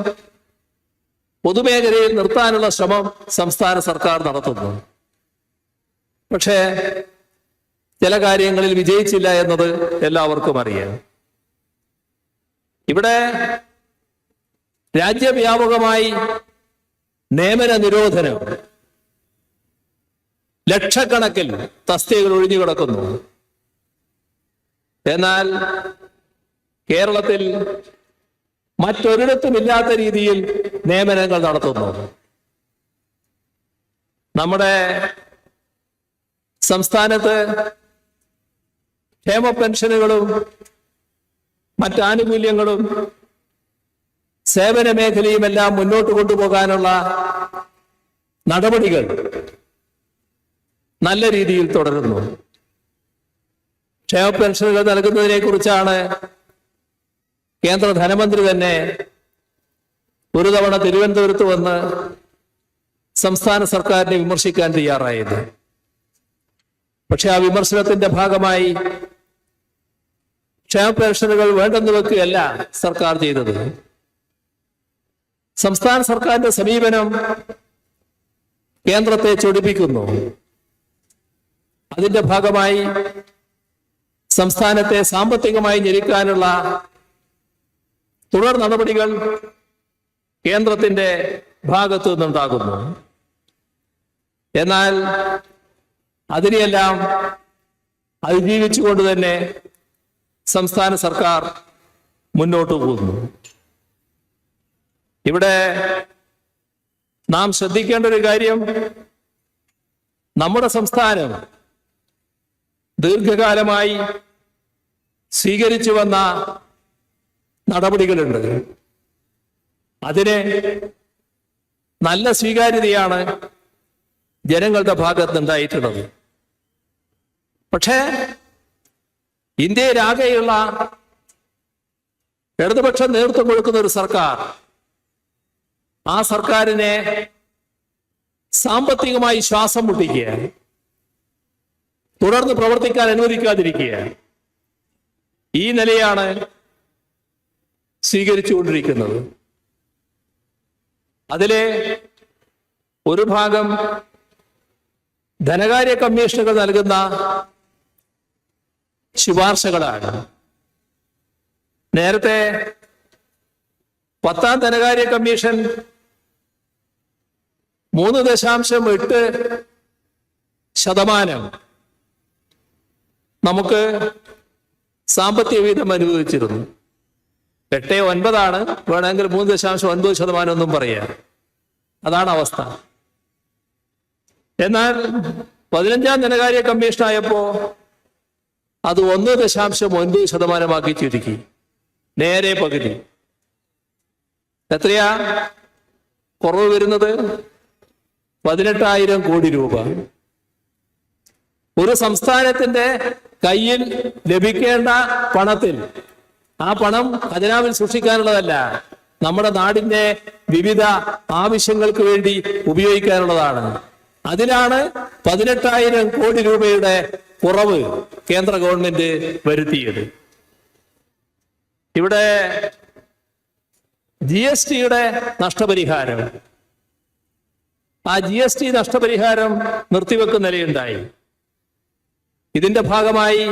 പൊതുമേഖലയിൽ നിർത്താനുള്ള ശ്രമം സംസ്ഥാന സർക്കാർ നടത്തുന്നു. പക്ഷേ ചില കാര്യങ്ങളിൽ വിജയിച്ചില്ല എന്നത് എല്ലാവർക്കും അറിയാം. ഇവിടെ രാജ്യവ്യാപകമായി നിയമന നിരോധനം, ലക്ഷക്കണക്കിൽ തസ്തികകൾ ഒഴിഞ്ഞു കിടക്കുന്നു. എന്നാൽ കേരളത്തിൽ മറ്റൊരിടത്തുമില്ലാത്ത രീതിയിൽ നിയമനങ്ങൾ നടത്തുന്നു. നമ്മുടെ സംസ്ഥാനത്ത് ക്ഷേമ പെൻഷനുകളും മറ്റാനുകൂല്യങ്ങളും സേവന മേഖലയുമെല്ലാം മുന്നോട്ട് കൊണ്ടുപോകാനുള്ള നടപടികൾ നല്ല രീതിയിൽ തുടരുന്നു. ക്ഷേമ പെൻഷനുകൾ നൽകുന്നതിനെ കുറിച്ചാണ് കേന്ദ്ര ധനമന്ത്രി തന്നെ ഒരു തവണ തിരുവനന്തപുരത്ത് വന്ന് സംസ്ഥാന സർക്കാരിനെ വിമർശിക്കാൻ തയ്യാറായത്. പക്ഷെ ആ വിമർശനത്തിന്റെ ഭാഗമായി ക്ഷേമ പെൻഷനുകൾ വേണ്ടെന്ന് വെക്കുകയല്ല സർക്കാർ ചെയ്തത്. സംസ്ഥാന സർക്കാരിന്റെ സമീപനം കേന്ദ്രത്തെ ചൊടിപ്പിക്കുന്നു. അതിന്റെ ഭാഗമായി സംസ്ഥാനത്തെ സാമ്പത്തികമായി ഞെരുക്കാനുള്ള തുടർ നടപടികൾ കേന്ദ്രത്തിന്റെ ഭാഗത്തു നിന്നുണ്ടാകുന്നു. എന്നാൽ അതിനെയെല്ലാം അതിജീവിച്ചുകൊണ്ട് തന്നെ സംസ്ഥാന സർക്കാർ മുന്നോട്ട് പോകുന്നു. ഇവിടെ നാം ശ്രദ്ധിക്കേണ്ട ഒരു കാര്യം, നമ്മുടെ സംസ്ഥാനം ദീർഘകാലമായി സ്വീകരിച്ചു വന്ന നടപടികളുണ്ട്. അതിന് നല്ല സ്വീകാര്യതയാണ് ജനങ്ങളുടെ ഭാഗത്തുനിന്നുണ്ടായിട്ടുള്ളത്. പക്ഷേ ഇന്ത്യയിലാകെയുള്ള ഇടതുപക്ഷം നേതൃത്വം കൊടുക്കുന്ന ഒരു സർക്കാർ, ആ സർക്കാരിനെ സാമ്പത്തികമായി ശ്വാസം മുട്ടിക്കുക, തുടർന്ന് പ്രവർത്തിക്കാൻ അനുവദിക്കാതിരിക്കുക, ഈ നിലയാണ് സ്വീകരിച്ചുകൊണ്ടിരിക്കുന്നത്. അതിലെ ഒരു ഭാഗം ധനകാര്യ കമ്മീഷനുകൾ നൽകുന്ന ശുപാർശകളാണ്. നേരത്തെ 10ാം ധനകാര്യ കമ്മീഷൻ 3.8% നമുക്ക് സാമ്പത്തിക വിഹിതം അനുവദിച്ചിരുന്നു. 8.9 വേണമെങ്കിൽ 3.9% എന്നും പറയാം. അതാണ് അവസ്ഥ. എന്നാൽ 15ാം ധനകാര്യ കമ്മീഷൻ ആയപ്പോ അത് 1.9% ചുരുക്കി, നേരെ പകുതി. എത്രയാ കുറവ് വരുന്നത്? 18,000 കോടി രൂപ. ഒരു സംസ്ഥാനത്തിന്റെ കയ്യിൽ ലഭിക്കേണ്ട പണത്തിൽ, ആ പണം ഖജനാവിൽ സൂക്ഷിക്കാനുള്ളതല്ല, നമ്മുടെ നാടിന്റെ വിവിധ ആവശ്യങ്ങൾക്ക് വേണ്ടി ഉപയോഗിക്കാനുള്ളതാണ്. അതിലാണ് 18,000 കോടി രൂപയുടെ കുറവ് കേന്ദ്ര ഗവൺമെന്റ് വരുത്തിയത്. ഇവിടെ GSTയുടെ നഷ്ടപരിഹാരം, ആ GST നഷ്ടപരിഹാരം നിർത്തിവെക്കുന്ന നിലയുണ്ടായി. ഇതിന്റെ ഭാഗമായി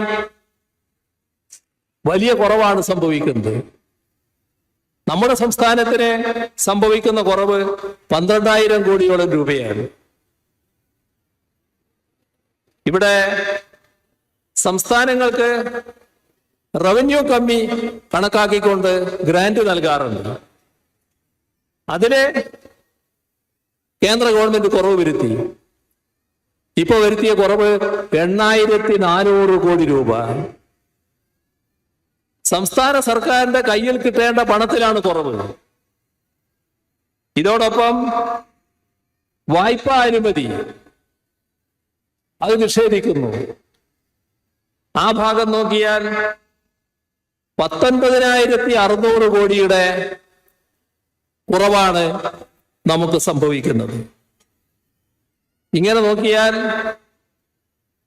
വലിയ കുറവാണ് സംഭവിക്കുന്നത്. നമ്മുടെ സംസ്ഥാനത്തിന് സംഭവിക്കുന്ന കുറവ് 12,000 കോടിയോളം രൂപയാണ്. ഇവിടെ സംസ്ഥാനങ്ങൾക്ക് റവന്യൂ കമ്മി കണക്കാക്കിക്കൊണ്ട് ഗ്രാന്റ് നൽകാറുണ്ട്. അതിന് കേന്ദ്ര ഗവൺമെന്റ് കുറവ് വരുത്തി. ഇപ്പൊ വരുത്തിയ കുറവ് 8,400 കോടി രൂപ. സംസ്ഥാന സർക്കാരിന്റെ കയ്യിൽ കിട്ടേണ്ട പണത്തിലാണ് കുറവ്. ഇതോടൊപ്പം വായ്പാ അനുമതി അത് നിഷേധിക്കുന്നു. ആ ഭാഗം നോക്കിയാൽ 19,600 കോടിയുടെ കുറവാണ് നമുക്ക് സംഭവിക്കുന്നത്. ഇങ്ങനെ നോക്കിയാൽ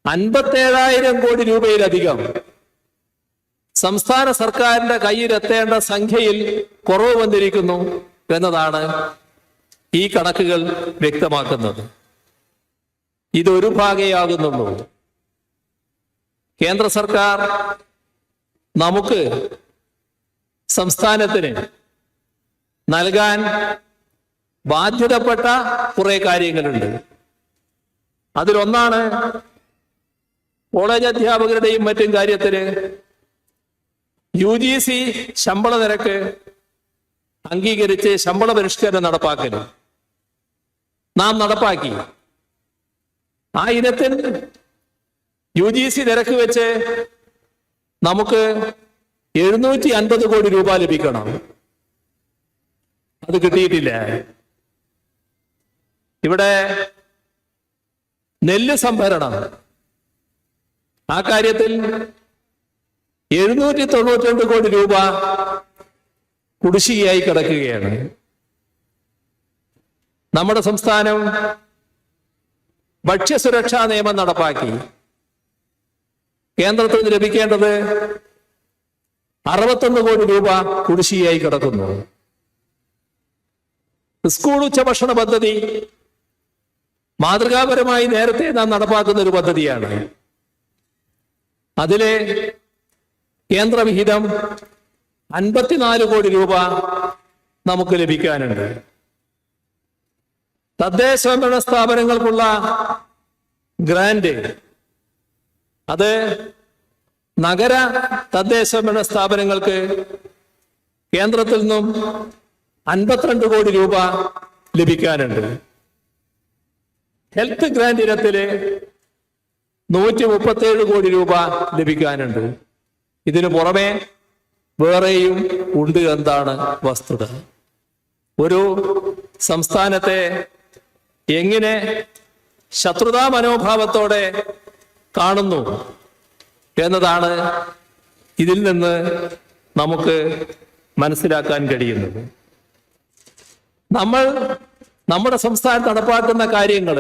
57,000 കോടി രൂപയിലധികം സംസ്ഥാന സർക്കാരിന്റെ കയ്യിലെത്തേണ്ട സംഖ്യയിൽ കുറവ് വന്നിരിക്കുന്നു എന്നതാണ് ഈ കണക്കുകൾ വ്യക്തമാക്കുന്നത്. ഇതൊരു ഭാഗയാകുന്നുള്ളൂ. കേന്ദ്ര സർക്കാർ നമുക്ക് സംസ്ഥാനത്തിന് നൽകാൻ ബാധ്യതപ്പെട്ട കുറെ കാര്യങ്ങളുണ്ട്. അതിലൊന്നാണ് കോളേജ് അധ്യാപകരുടെയും മറ്റും കാര്യത്തിന് UGC ശമ്പള നിരക്ക് അംഗീകരിച്ച് ശമ്പള പരിഷ്കരണം നടപ്പാക്കലും നാം നടപ്പാക്കി. ആ ഇനത്തിൽ UGC നിരക്ക് വെച്ച് നമുക്ക് 750 കോടി രൂപ ലഭിക്കണം. അത് കിട്ടിയിട്ടില്ല. ഇവിടെ നെല്ല് സംഭരണം, ആ കാര്യത്തിൽ 792 കോടി രൂപ കുടിശ്ശികയായി കിടക്കുകയാണ്. നമ്മുടെ സംസ്ഥാനം ഭക്ഷ്യസുരക്ഷാ നിയമം നടപ്പാക്കി. കേന്ദ്രത്തിൽ നിന്ന് ലഭിക്കേണ്ടത് 61 കോടി രൂപ കുടിശ്ശികയായി കിടക്കുന്നു. സ്കൂൾ ഉച്ചഭക്ഷണ പദ്ധതി മാതൃകാപരമായി നേരത്തെ നാം നടപ്പാക്കുന്ന ഒരു പദ്ധതിയാണ്. അതിലെ കേന്ദ്ര വിഹിതം 54 കോടി രൂപ നമുക്ക് ലഭിക്കാനുണ്ട്. തദ്ദേശ സ്വയംഭരണ സ്ഥാപനങ്ങൾക്കുള്ള ഗ്രാന്റ്, അത് നഗര തദ്ദേശ സ്വയംഭരണ സ്ഥാപനങ്ങൾക്ക് കേന്ദ്രത്തിൽ നിന്നും 52 കോടി രൂപ ലഭിക്കാനുണ്ട്. ഹെൽത്ത് ഗ്രാന്റ് ഇനത്തില് 137 കോടി രൂപ ലഭിക്കാനുണ്ട്. ഇതിനു പുറമെ വേറെയും ഉണ്ട് എന്താണ് വസ്തുത. ഒരു സംസ്ഥാനത്തെ എങ്ങനെ ശത്രുതാ മനോഭാവത്തോടെ കാണുന്നു എന്നതാണ് ഇതിൽ നിന്ന് നമുക്ക് മനസ്സിലാക്കാൻ കഴിയുന്നത്. നമ്മൾ നമ്മുടെ സംസ്ഥാനത്ത് നടപ്പാക്കുന്ന കാര്യങ്ങൾ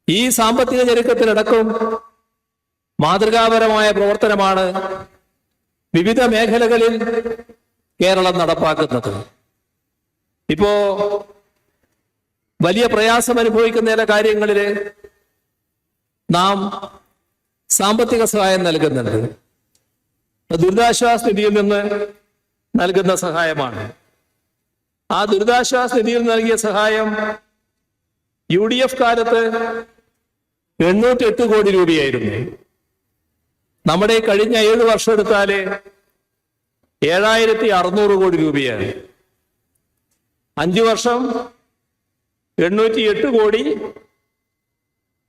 ഈ സാമ്പത്തിക ഞെരുക്കത്തിലടക്കം മാതൃകാപരമായ പ്രവർത്തനമാണ് വിവിധ മേഖലകളിൽ കേരളം നടപ്പാക്കുന്നത്. ഇപ്പോ വലിയ പ്രയാസം അനുഭവിക്കുന്ന ചില കാര്യങ്ങളിൽ നാം സാമ്പത്തിക സഹായം നൽകുന്നുണ്ട്. ദുരിതാശ്വാസ നിധിയിൽ നിന്ന് നൽകുന്ന സഹായമാണ്. ആ ദുരിതാശ്വാസ നിധിയിൽ നൽകിയ സഹായം UDF കാലത്ത് 808 കോടി രൂപയായിരുന്നു. നമ്മുടെ കഴിഞ്ഞ 7 വർഷം എടുത്താല് 7600 കോടി രൂപയാണ്. 5 വർഷം 808 കോടി,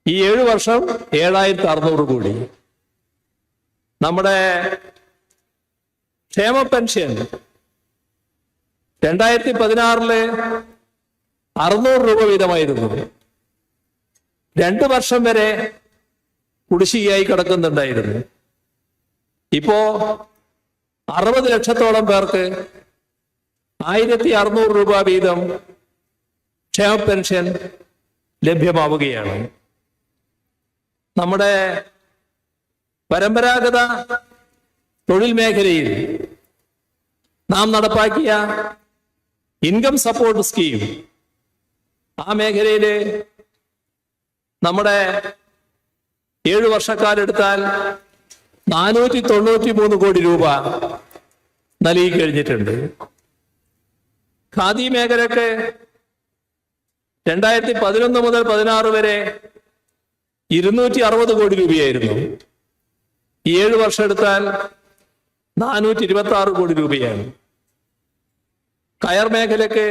ഈ 7 വർഷം 7600 കോടി. നമ്മുടെ ക്ഷേമ പെൻഷൻ 2016 600 രൂപ വീതമായിരുന്നു. 2 വർഷം വരെ കുടിശ്ശികയായി കിടക്കുന്നുണ്ടായിരുന്നു. ഇപ്പോ 60 ലക്ഷത്തോളം പേർക്ക് 1600 രൂപ വീതം ക്ഷേമ പെൻഷൻ ലഭ്യമാവുകയാണ്. നമ്മുടെ പരമ്പരാഗത തൊഴിൽ മേഖലയിൽ നാം നടപ്പാക്കിയ ഇൻകം സപ്പോർട്ട് സ്കീം, ആ മേഖലയില് നമ്മുടെ 7 വർഷക്കാലെടുത്താൽ 493 കോടി രൂപ നൽകി കഴിഞ്ഞിട്ടുണ്ട്. ഖാദി മേഖലക്ക് 2011 മുതൽ 16 വരെ 260 കോടി രൂപയായിരുന്നു. ഈ 7 വർഷം എടുത്താൽ 426 കോടി രൂപയാണ്. കയർ മേഖലക്ക്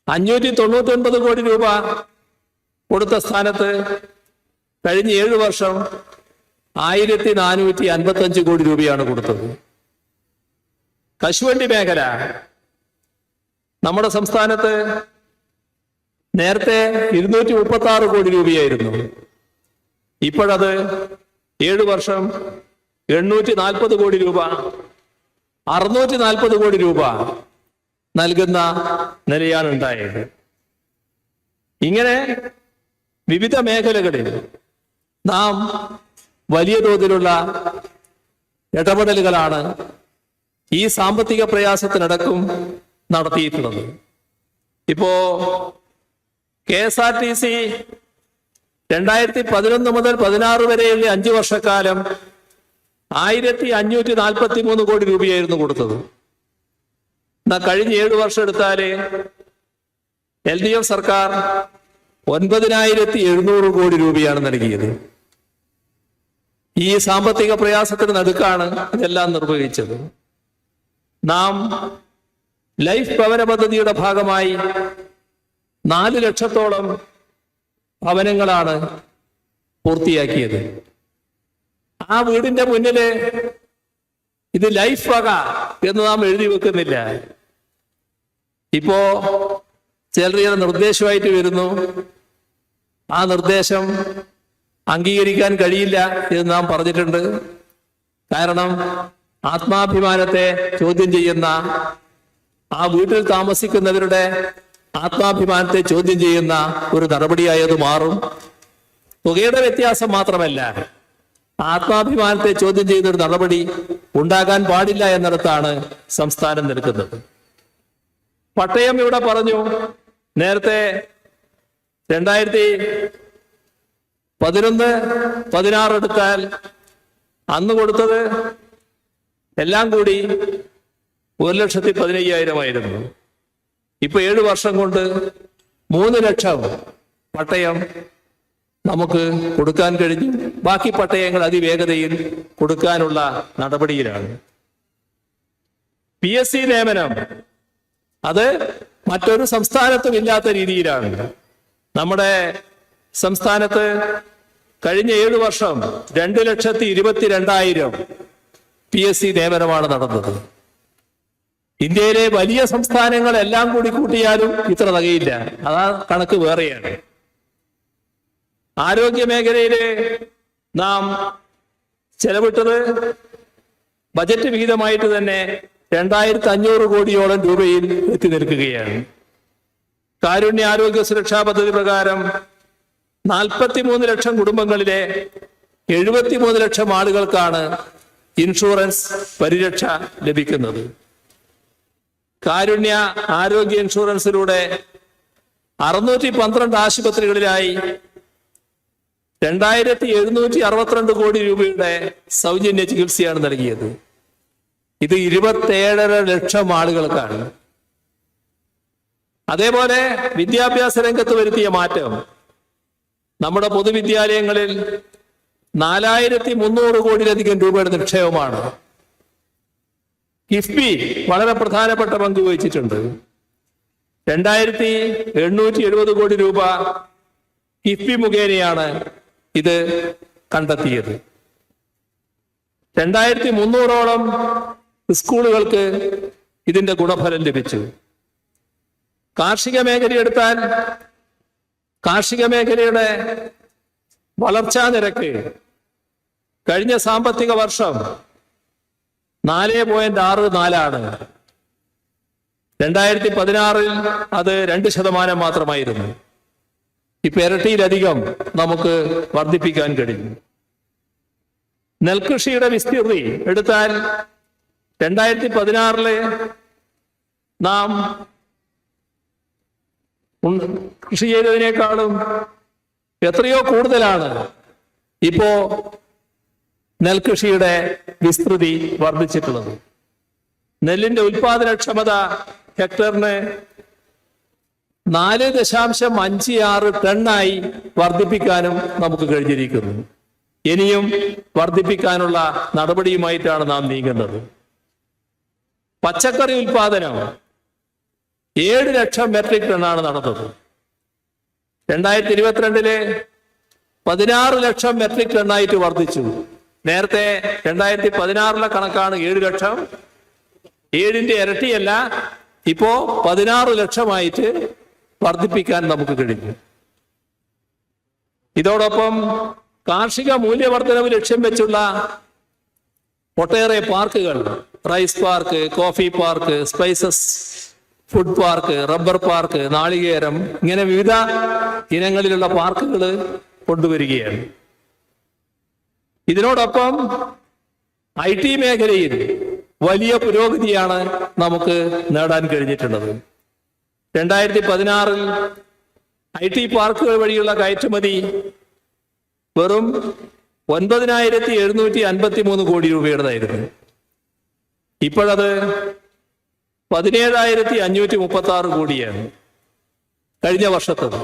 599 കോടി രൂപ കൊടുത്ത സ്ഥാനത്ത് കഴിഞ്ഞ 7 വർഷം 1455 കോടി രൂപയാണ് കൊടുത്തത്. കശുവണ്ടി മേഖല നമ്മുടെ സംസ്ഥാനത്ത് നേരത്തെ 236 കോടി രൂപയായിരുന്നു. ഇപ്പോഴത് 7 വർഷം 840 കോടി രൂപ, 640 കോടി രൂപ നൽകുന്ന നിലയാണ് ഉണ്ടായത്. ഇങ്ങനെ വിവിധ മേഖലകളിൽ നാം വലിയ തോതിലുള്ള ഇടപെടലുകളാണ് ഈ സാമ്പത്തിക പ്രയാസത്തിനടക്കം നടത്തിയിട്ടുള്ളത്. ഇപ്പോ KSRTC 2011 മുതൽ 16 വരെയുള്ള 5 വർഷക്കാലം 1543 കോടി രൂപയായിരുന്നു കൊടുത്തത്. എന്നാൽ കഴിഞ്ഞ 7 വർഷം എടുത്താല് LDF സർക്കാർ 9700 കോടി രൂപയാണ് നൽകിയത്. ഈ സാമ്പത്തിക പ്രയാസത്തിന് നടുക്കാണ് ഇതെല്ലാം നിർവഹിച്ചത്. നാം ലൈഫ് ഭവന പദ്ധതിയുടെ ഭാഗമായി 4 ലക്ഷത്തോളം ഭവനങ്ങളാണ് പൂർത്തിയാക്കിയത്. ആ വീടിന്റെ മുന്നില് ഇത് ലൈഫ് വക എന്ന് നാം എഴുതി വെക്കുന്നില്ല. ഇപ്പോ ചിലരുടെ നിർദ്ദേശമായിട്ട് വരുന്നു. ആ നിർദ്ദേശം അംഗീകരിക്കാൻ കഴിയില്ല എന്ന് നാം പറഞ്ഞിട്ടുണ്ട്. കാരണം ആത്മാഭിമാനത്തെ ചോദ്യം ചെയ്യുന്ന, ആ വീട്ടിൽ താമസിക്കുന്നവരുടെ ആത്മാഭിമാനത്തെ ചോദ്യം ചെയ്യുന്ന ഒരു നടപടിയായത് മാറും. തുകയുടെ വ്യത്യാസം മാത്രമല്ല, ആത്മാഭിമാനത്തെ ചോദ്യം ചെയ്യുന്ന ഒരു നടപടി ഉണ്ടാകാൻ പാടില്ല എന്നിടത്താണ് സംസ്ഥാനം നിൽക്കുന്നത്. പട്ടയം ഇവിടെ പറഞ്ഞു. നേരത്തെ 2011-16 എടുത്താൽ അന്ന് കൊടുത്തത് എല്ലാം കൂടി 1,15,000 ഇപ്പൊ 7 വർഷം കൊണ്ട് 3 ലക്ഷം പട്ടയം നമുക്ക് കൊടുക്കാൻ കഴിഞ്ഞു. ബാക്കി പട്ടയങ്ങൾ അതിവേഗതയിൽ കൊടുക്കാനുള്ള നടപടിയിലാണ്. PSC നിയമനം അത് മറ്റൊരു സംസ്ഥാനത്തും ഇല്ലാത്ത രീതിയിലാണ്. നമ്മുടെ സംസ്ഥാനത്ത് കഴിഞ്ഞ 7 വർഷം 2,22,000 PSC നിയമനമാണ് നടന്നത്. ഇന്ത്യയിലെ വലിയ സംസ്ഥാനങ്ങളെല്ലാം കൂടി കൂട്ടിയാലും ഇത്ര തികയില്ല. അതാ കണക്ക് വേറെയാണ്. ആരോഗ്യ മേഖലയില് നാം ചെലവിട്ടത് ബജറ്റ് വിഹിതമായിട്ട് തന്നെ 2,500 കോടിയോളം രൂപയിൽ എത്തി നിൽക്കുകയാണ്. കാരുണ്യ ആരോഗ്യ സുരക്ഷാ പദ്ധതി പ്രകാരം 43 ലക്ഷം കുടുംബങ്ങളിലെ 73 ലക്ഷം ആളുകൾക്കാണ് ഇൻഷുറൻസ് പരിരക്ഷ ലഭിക്കുന്നത്. കാരുണ്യ ആരോഗ്യ ഇൻഷുറൻസിലൂടെ 612 ആശുപത്രികളിലായി 2,762 കോടി രൂപയുടെ സൗജന്യ ചികിത്സയാണ് നൽകിയത്. ഇത് 27.5 ലക്ഷം ആളുകൾക്കാണ്. അതേപോലെ വിദ്യാഭ്യാസ രംഗത്ത് വരുത്തിയ മാറ്റം, നമ്മുടെ പൊതുവിദ്യാലയങ്ങളിൽ 4,300 കോടിയിലധികം രൂപയുടെ നിക്ഷേപമാണ്. കിഫ്ബി വളരെ പ്രധാനപ്പെട്ട പങ്ക് വഹിച്ചിട്ടുണ്ട്. 2,870 കോടി രൂപ കിഫ്ബി മുഖേനയാണ് ഇത് കണ്ടെത്തിയത്. 2,300ഓളം സ്കൂളുകൾക്ക് ഇതിന്റെ ഗുണഫലം ലഭിച്ചു. കാർഷിക മേഖല എടുത്താൽ കാർഷിക മേഖലയുടെ വളർച്ചാ നിരക്ക് കഴിഞ്ഞ സാമ്പത്തിക വർഷം 4.64 2016 അത് 2% മാത്രമായിരുന്നു. ഇപ്പൊ ഇരട്ടിയിലധികം നമുക്ക് വർദ്ധിപ്പിക്കാൻ കഴിഞ്ഞു. നെൽകൃഷിയുടെ വിസ്തീർണി എടുത്താൽ 2016 നാം കൃഷി ചെയ്തതിനേക്കാളും എത്രയോ കൂടുതലാണ് ഇപ്പോ നെൽകൃഷിയുടെ വിസ്തൃതി വർദ്ധിച്ചിട്ടുള്ളത്. നെല്ലിന്റെ ഉൽപാദനക്ഷമത ഹെക്ടറിന് 4.56 ടണ്ണായി വർദ്ധിപ്പിക്കാനും നമുക്ക് കഴിഞ്ഞിരിക്കുന്നു. ഇനിയും വർദ്ധിപ്പിക്കാനുള്ള നടപടിയുമായിട്ടാണ് നാം നീങ്ങുന്നത്. പച്ചക്കറി ഉൽപാദനം 7 ലക്ഷം മെട്രിക് ടണ്ണാണ് നടന്നത്. 2022 16 ലക്ഷം മെട്രിക് ടണ്ണായിട്ട് വർദ്ധിച്ചു. നേരത്തെ 2016 കണക്കാണ് 7 ലക്ഷം. 7ന്റെ ഇരട്ടിയല്ല, ഇപ്പോ 16 ലക്ഷമായിട്ട് വർദ്ധിപ്പിക്കാൻ നമുക്ക് കഴിഞ്ഞു. ഇതോടൊപ്പം കാർഷിക മൂല്യവർദ്ധനവ് ലക്ഷ്യം വെച്ചുള്ള ഒട്ടേറെ പാർക്കുകൾ, rice park, coffee park, spices food park, rubber park, നാളികേരം, ഇങ്ങനെ വിവിധ ഇനങ്ങളിലുള്ള പാർക്കുകൾ കൊണ്ടുവരികയാണ്. ഇതിനോടൊപ്പം IT മേഖലയിൽ വലിയ പുരോഗതിയാണ് നമുക്ക് നേടാൻ കഴിഞ്ഞിട്ടുള്ളത്. 2016 IT പാർക്കുകൾ വഴിയുള്ള കയറ്റുമതി വെറും 9,753 കോടി രൂപയുടേതായിരുന്നു. ഇപ്പോഴത് 17,536 കോടിയാണ് കഴിഞ്ഞ വർഷത്തത്.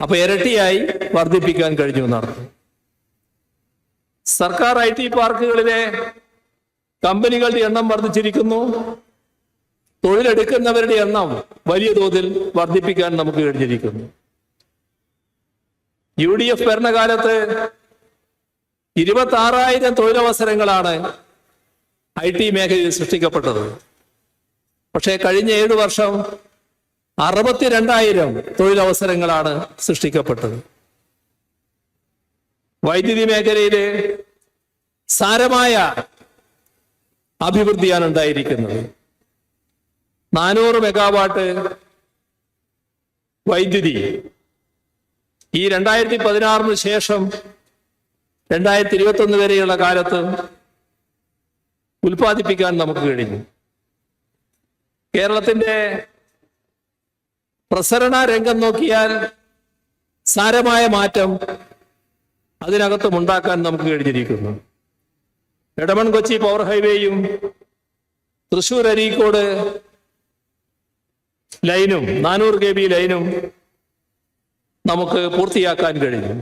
അപ്പൊ ഇരട്ടിയായി വർദ്ധിപ്പിക്കാൻ കഴിഞ്ഞു എന്നർത്ഥം. സർക്കാർ IT പാർക്കുകളിലെ കമ്പനികളുടെ എണ്ണം വർദ്ധിച്ചിരിക്കുന്നു. തൊഴിലെടുക്കുന്നവരുടെ എണ്ണം വലിയ തോതിൽ വർദ്ധിപ്പിക്കാൻ നമുക്ക് കഴിഞ്ഞിരിക്കുന്നു. UDF ഭരണകാലത്ത് 26,000 തൊഴിലവസരങ്ങളാണ് IT മേഖലയിൽ സൃഷ്ടിക്കപ്പെട്ടത്. പക്ഷേ കഴിഞ്ഞ 7 വർഷം 62,000 തൊഴിലവസരങ്ങളാണ് സൃഷ്ടിക്കപ്പെട്ടത്. വൈദ്യുതി മേഖലയില് സാരമായ അഭിവൃദ്ധിയാണ് ഉണ്ടായിരിക്കുന്നത്. 400 മെഗാവാട്ട് വൈദ്യുതി ഈ 2016 ശേഷം 2021 വരെയുള്ള കാലത്ത് ഉൽപ്പാദിപ്പിക്കാൻ നമുക്ക് കഴിഞ്ഞു. കേരളത്തിന്റെ പ്രസരണ രംഗം നോക്കിയാൽ സാരമായ മാറ്റം അതിനകത്തും ഉണ്ടാക്കാൻ നമുക്ക് കഴിഞ്ഞിരിക്കുന്നു. എടമൺ കൊച്ചി പവർ ഹൈവേയും തൃശൂർ അരീക്കോട് ലൈനും 400 kV ലൈനും നമുക്ക് പൂർത്തിയാക്കാൻ കഴിഞ്ഞു.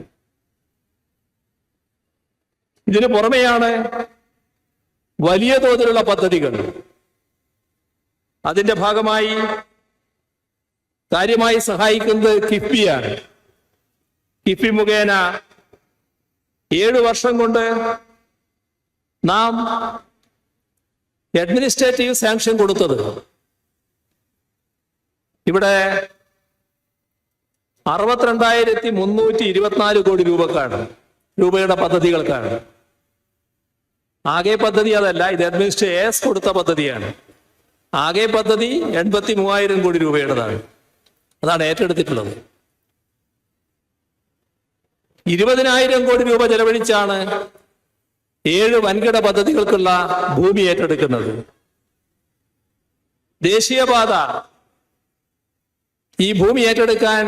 ഇതിനു പുറമെയാണ് വലിയ തോതിലുള്ള പദ്ധതികൾ. അതിന്റെ ഭാഗമായി കാര്യമായി സഹായിക്കുന്നത് കിഫ്ബിയാണ്. കിഫ്ബി മുഖേന 7 വർഷം കൊണ്ട് നാം അഡ്മിനിസ്ട്രേറ്റീവ് സാങ്ഷൻ കൊടുത്തത് ഇവിടെ 62,324 കോടി രൂപയുടെ പദ്ധതികൾക്കാണ്. ആകെ പദ്ധതി അതല്ല, ഇത് അഡ്മിനിസ്ട്രേറ്റേഴ്സ് കൊടുത്ത പദ്ധതിയാണ്. ആകെ പദ്ധതി 83,000 കോടി രൂപയുടേതാണ്. അതാണ് ഏറ്റെടുത്തിട്ടുള്ളത്. 20,000 കോടി രൂപ ചെലവഴിച്ചാണ് 7 വൻകിട പദ്ധതികൾക്കുള്ള ഭൂമി ഏറ്റെടുക്കുന്നത്. ദേശീയപാത ഈ ഭൂമി ഏറ്റെടുക്കാൻ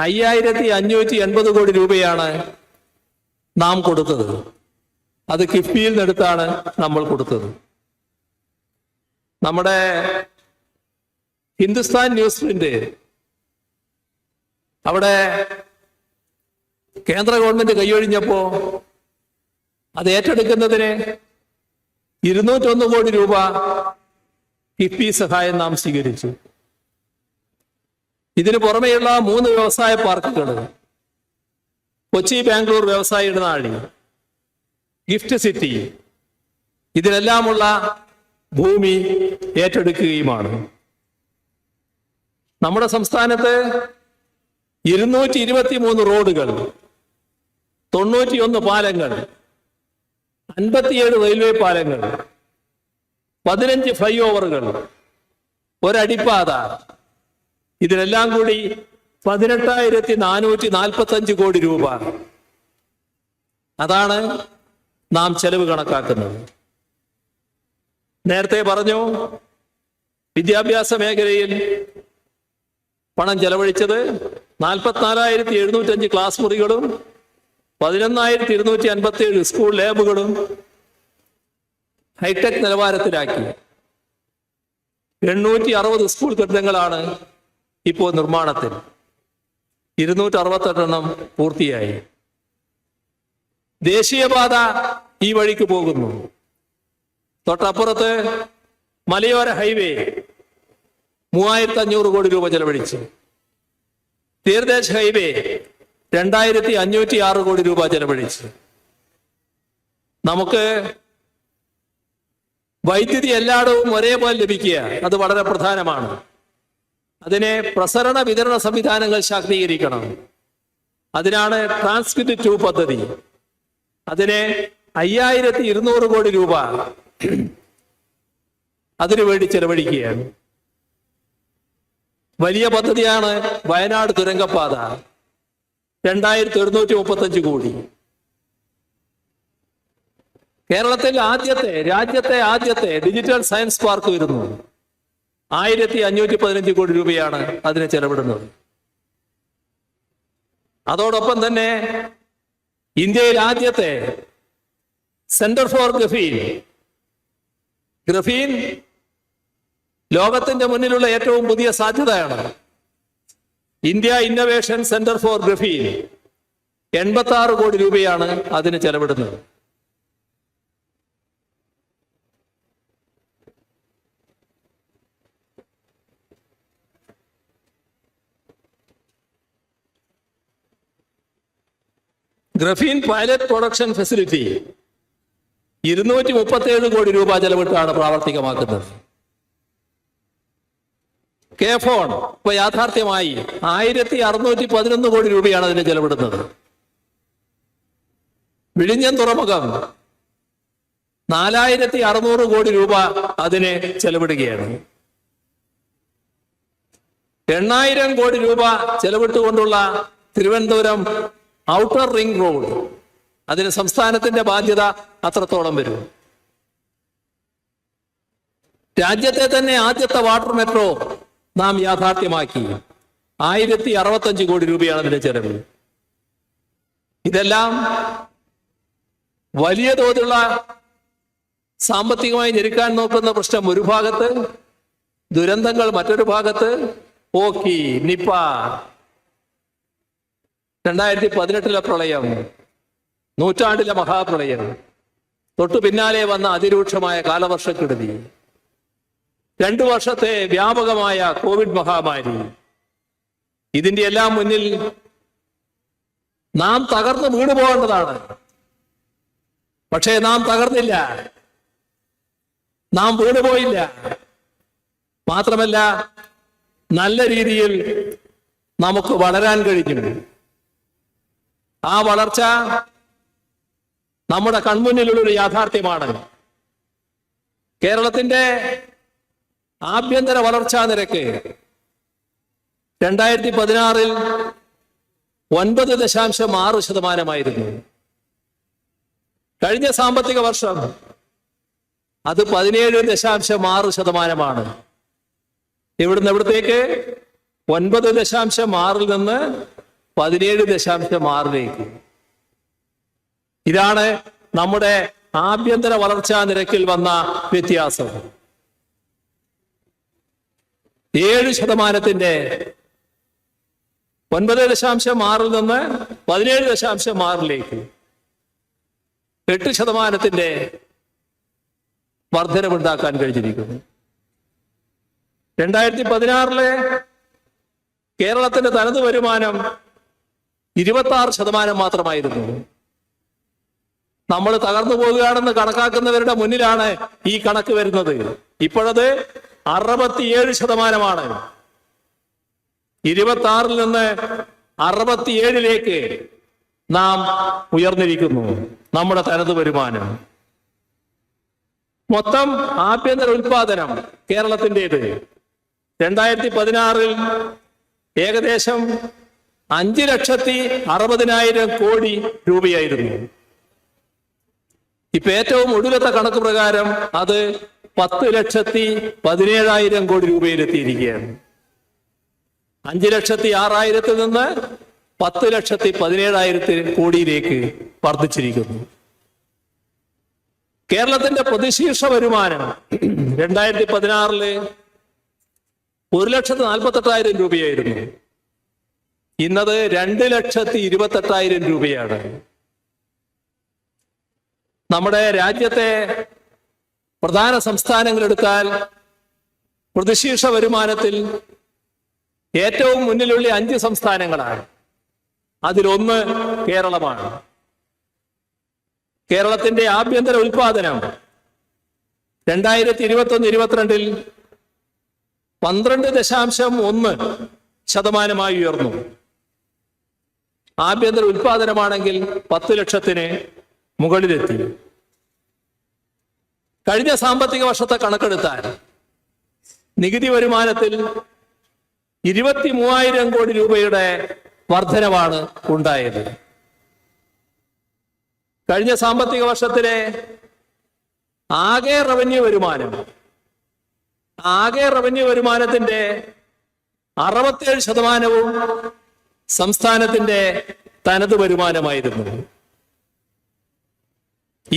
5,580 കോടി രൂപയാണ് നാം കൊടുത്തത്. അത് കിഫ്ബിയിൽ നിന്നെടുത്താണ് നമ്മൾ കൊടുത്തത്. നമ്മുടെ ഹിന്ദുസ്ഥാൻ ന്യൂസ് പ്രിന്റ് അവിടെ കേന്ദ്ര ഗവൺമെന്റ് കൈയൊഴിഞ്ഞപ്പോ അത് ഏറ്റെടുക്കുന്നതിന് 201 കോടി രൂപ കിഫ്ബി സഹായം നാം സ്വീകരിച്ചു. ഇതിനു പുറമെയുള്ള 3 വ്യവസായ പാർക്കുകൾ, കൊച്ചി ബാംഗ്ലൂർ വ്യവസായ ഇടനാഴി, ഗിഫ്റ്റ് സിറ്റി, ഇതിനെല്ലാമുള്ള ഭൂമി ഏറ്റെടുക്കുകയുമാണ്. നമ്മുടെ സംസ്ഥാനത്ത് 223 റോഡുകൾ, 91 പാലങ്ങൾ, 57 റെയിൽവേ പാലങ്ങൾ, 15 ഫ്ലൈ ഓവറുകൾ, ഒരടിപ്പാത, ഇതിനെല്ലാം കൂടി 18,445 കോടി രൂപ. അതാണ് നാം ചെലവ് കണക്കാക്കുന്നത്. നേരത്തെ പറഞ്ഞു, വിദ്യാഭ്യാസ മേഖലയിൽ പണം ചെലവഴിച്ചത് 44,705 ക്ലാസ് മുറികളും 11,257 സ്കൂൾ ലാബുകളും ഹൈടെക് നിലവാരത്തിലാക്കി. 860 സ്കൂൾ കെട്ടിടങ്ങളാണ് ഇപ്പോൾ നിർമ്മാണത്തിൽ. 268 പൂർത്തിയായി. ദേശീയപാത ഈ വഴിക്ക് പോകുന്നു. തൊട്ടപ്പുറത്ത് മലയോര ഹൈവേ 3,500 കോടി രൂപ ചെലവഴിച്ചു. തീരദേശ ഹൈവേ 2,506 കോടി രൂപ ചെലവഴിച്ചു. നമുക്ക് വൈദ്യുതി എല്ലായിടവും ഒരേപോലെ ലഭിക്കുക, അത് വളരെ പ്രധാനമാണ്. അതിനെ പ്രസരണ വിതരണ സംവിധാനങ്ങൾ ശാക്തീകരിക്കണം. അതിനാണ് ട്രാൻസ്മിറ്റ് 2 പദ്ധതി. അതിന് 5,200 കോടി രൂപ അതിനുവേണ്ടി ചെലവഴിക്കുകയാണ്. വലിയ പദ്ധതിയാണ് വയനാട് തുരങ്കപ്പാത, 2,135 കോടി. കേരളത്തിൽ രാജ്യത്തെ ആദ്യത്തെ ഡിജിറ്റൽ സയൻസ് പാർക്ക് വരുന്നു. 1,515 കോടി രൂപയാണ് അതിന് ചെലവിടുന്നത്. അതോടൊപ്പം തന്നെ ഇന്ത്യയിൽ ആദ്യത്തെ സെന്റർ ഫോർ ഗ്രഫീൻ ലോകത്തിന്റെ മുന്നിലുള്ള ഏറ്റവും പുതിയ സാധ്യതയാണ്. India innovation centre for graphene 86 കോടി രൂപയാണ് അതിന് ചെലവിടുന്നത്. ഗ്രഫീൻ പൈലറ്റ് പ്രൊഡക്ഷൻ ഫെസിലിറ്റി 237 കോടി രൂപ ചെലവിട്ടാണ് പ്രാവർത്തികമാക്കുന്നത്. കെ ഫോൺ ഇപ്പൊ യാഥാർത്ഥ്യമായി 1611 കോടി രൂപയാണ് അതിന് ചെലവിടുന്നത്. വിഴിഞ്ഞം തുറമുഖം 4600 കോടി രൂപ അതിന് ചെലവിടുകയാണ്. 8000 കോടി രൂപ ചെലവിട്ടുകൊണ്ടുള്ള തിരുവനന്തപുരം ഔട്ടർ റിംഗ് റോഡ്, അതിന് സംസ്ഥാനത്തിന്റെ ബാധ്യത അത്രത്തോളം വരും. രാജ്യത്തെ തന്നെ ആദ്യത്തെ വാട്ടർ മെട്രോ നാം യാഥാർത്ഥ്യമാക്കി. 1065 കോടി രൂപയാണ് അതിന്റെ ചെലവ്. ഇതെല്ലാം വലിയ തോതിലുള്ള സാമ്പത്തികമായി ഞെരുക്കാൻ നോക്കുന്ന പ്രശ്നം ഒരു ഭാഗത്ത്, ദുരന്തങ്ങൾ മറ്റൊരു ഭാഗത്ത്. ഓക്കി, നിപ്പ, 2018 പ്രളയം, നൂറ്റാണ്ടിലെ മഹാപ്രളയം, തൊട്ടു പിന്നാലെ വന്ന അതിരൂക്ഷമായ കാലവർഷക്കെടുതി, 2 വർഷത്തെ വ്യാപകമായ കോവിഡ് മഹാമാരി. ഇതിന്റെ എല്ലാം മുന്നിൽ നാം തകർന്നു വീണു പോകേണ്ടതാണ്. പക്ഷേ നാം തകർന്നില്ല, നാം വീണുപോയില്ല. മാത്രമല്ല, നല്ല രീതിയിൽ നമുക്ക് വളരാൻ കഴിഞ്ഞു. ആ വളർച്ച നമ്മുടെ കൺമുന്നിലുള്ളൊരു യാഥാർത്ഥ്യമാണ്. കേരളത്തിന്റെ ആഭ്യന്തര വളർച്ചാ നിരക്ക് 2016 9.6%. കഴിഞ്ഞ സാമ്പത്തിക വർഷം അത് 17.6%. ഇവിടുന്ന് എവിടത്തേക്ക്? 9.6 നിന്ന് 17.6. ഇതാണ് നമ്മുടെ ആഭ്യന്തര വളർച്ചാ നിരക്കിൽ വന്ന വ്യത്യാസം. 7%, 9.6 നിന്ന് 17.6 8% വർധനവുണ്ടാക്കാൻ കഴിഞ്ഞിരിക്കുന്നു. 2016 കേരളത്തിന്റെ തനത് വരുമാനം 26% മാത്രമായിരുന്നു. നമ്മൾ തകർന്നു പോവുകയാണെന്ന് കണക്കാക്കുന്നവരുടെ മുന്നിലാണ് ഈ കണക്ക് വരുന്നത്. ഇപ്പോഴത് 67%. 26 നിന്ന് 67 നാം ഉയർന്നിരിക്കുന്നു നമ്മുടെ തനത് വരുമാനം. മൊത്തം ആഭ്യന്തര ഉൽപാദനം കേരളത്തിൻ്റെത് 2016 ഏകദേശം 5,60,60,000 കോടി രൂപയായിരുന്നു. ഇപ്പൊ ഏറ്റവും ഒടുവിലത്തെ കണക്ക് പ്രകാരം അത് 10,17,000 കോടി രൂപയിലെത്തിയിരിക്കുകയാണ്. 5,06,000 നിന്ന് 10,17,000 കോടിയിലേക്ക് വർദ്ധിച്ചിരിക്കുന്നു. കേരളത്തിന്റെ പ്രതിശീർഷ വരുമാനം 2016 1,48,000 രൂപയായിരുന്നു. ഇന്നത് 2,28,000 രൂപയാണ്. നമ്മുടെ രാജ്യത്തെ പ്രധാന സംസ്ഥാനങ്ങൾ എടുത്താൽ പ്രതിശീർഷ വരുമാനത്തിൽ ഏറ്റവും മുന്നിലുള്ള 5 സംസ്ഥാനങ്ങളാണ്. അതിലൊന്ന് കേരളമാണ്. കേരളത്തിന്റെ ആഭ്യന്തര ഉൽപാദനം 2021-22 12.1% ഉയർന്നു. ആഭ്യന്തര ഉൽപാദനമാണെങ്കിൽ 10 ലക്ഷത്തിന് മുകളിലെത്തി. കഴിഞ്ഞ സാമ്പത്തിക വർഷത്തെ കണക്കെടുത്താൽ നികുതി വരുമാനത്തിൽ 23,000 കോടി രൂപയുടെ വർധനവാണ് ഉണ്ടായത്. കഴിഞ്ഞ സാമ്പത്തിക വർഷത്തിലെ ആകെ റവന്യൂ വരുമാനത്തിന്റെ 67% സംസ്ഥാനത്തിന്റെ തനത് വരുമാനമായിരുന്നു.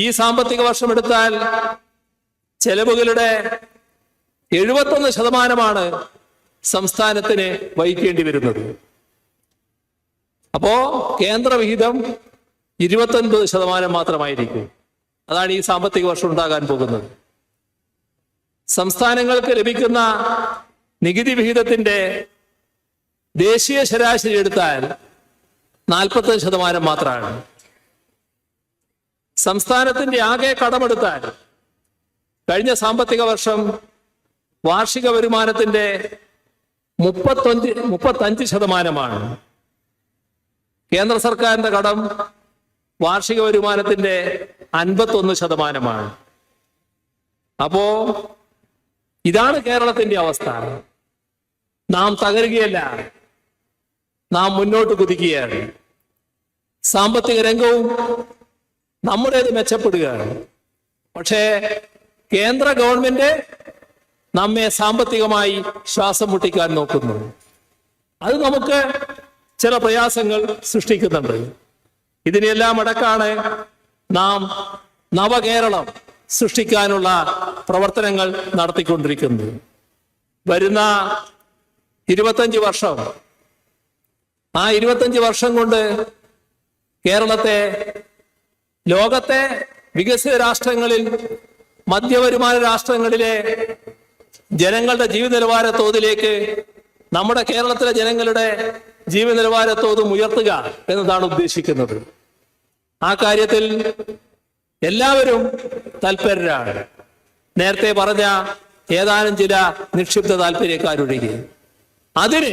ഈ സാമ്പത്തിക വർഷം എടുത്താൽ ചെലവുകളുടെ 71% സംസ്ഥാനത്തിന് വഹിക്കേണ്ടി വരുന്നത്. അപ്പോ കേന്ദ്ര വിഹിതം 29% മാത്രമായിരിക്കും. അതാണ് ഈ സാമ്പത്തിക വർഷം ഉണ്ടാകാൻ പോകുന്നത്. സംസ്ഥാനങ്ങൾക്ക് ലഭിക്കുന്ന നികുതി വിഹിതത്തിന്റെ ദേശീയ ശരാശരി എടുത്താൽ 40% മാത്രമാണ്. സംസ്ഥാനത്തിന്റെ ആകെ കടമെടുത്താൽ കഴിഞ്ഞ സാമ്പത്തിക വർഷം വാർഷിക വരുമാനത്തിന്റെ 35%. കേന്ദ്ര സർക്കാരിന്റെ കടം വാർഷിക വരുമാനത്തിന്റെ 51%. അപ്പോ ഇതാണ് കേരളത്തിന്റെ അവസ്ഥ. നാം തകരുകയല്ല, നാം മുന്നോട്ട് കുതിക്കുകയാണ്. സാമ്പത്തിക രംഗവും നമ്മുടേത് മെച്ചപ്പെടുകയാണ്. പക്ഷേ കേന്ദ്ര ഗവൺമെന്റ് നമ്മെ സാമ്പത്തികമായി ശ്വാസം മുട്ടിക്കാൻ നോക്കുന്നു. അത് നമുക്ക് ചില പ്രയാസങ്ങൾ സൃഷ്ടിക്കുന്നുണ്ട്. ഇതിനെല്ലാം അടക്കാണ് നാം നവകേരളം സൃഷ്ടിക്കാനുള്ള പ്രവർത്തനങ്ങൾ നടത്തിക്കൊണ്ടിരിക്കുന്നത്. വരുന്ന 25 വർഷം, ആ 25 വർഷം കൊണ്ട് കേരളത്തെ ലോകത്തെ വികസിത രാഷ്ട്രങ്ങളിൽ, മധ്യവരുമാന രാഷ്ട്രങ്ങളിലെ ജനങ്ങളുടെ ജീവിത നിലവാര തോതിലേക്ക് നമ്മുടെ കേരളത്തിലെ ജനങ്ങളുടെ ജീവിത നിലവാര തോതും ഉയർത്തുക എന്നതാണ് ഉദ്ദേശിക്കുന്നത്. ആ കാര്യത്തിൽ എല്ലാവരും തൽപരരാണ്. നേരത്തെ പറഞ്ഞ ഏതാനും ചില നിക്ഷിപ്ത താല്പര്യക്കാരൊഴികെ. അതിന്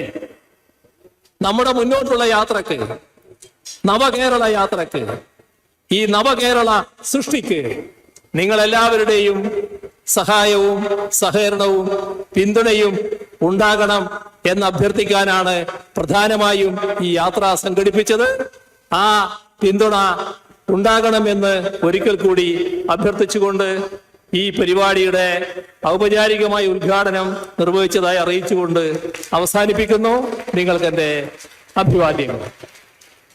നമ്മുടെ മുന്നോട്ടുള്ള യാത്രക്ക്, നവകേരള യാത്രക്ക്, ഈ നവകേരള സൃഷ്ടിക്ക് നിങ്ങളെല്ലാവരുടെയും സഹായവും സഹകരണവും പിന്തുണയും ഉണ്ടാകണം എന്ന് അഭ്യർത്ഥിക്കാനാണ് പ്രധാനമായും ഈ യാത്ര സംഘടിപ്പിച്ചത്. ആ പിന്തുണ ഉണ്ടാകണമെന്ന് ഒരിക്കൽ കൂടി അഭ്യർത്ഥിച്ചുകൊണ്ട് ഈ പരിപാടിയുടെ ഔപചാരികമായ ഉദ്ഘാടനം നിർവഹിച്ചതായി അറിയിച്ചുകൊണ്ട് അവസാനിപ്പിക്കുന്നു. നിങ്ങൾക്ക് എൻ്റെ അഭിവാദ്യങ്ങൾ.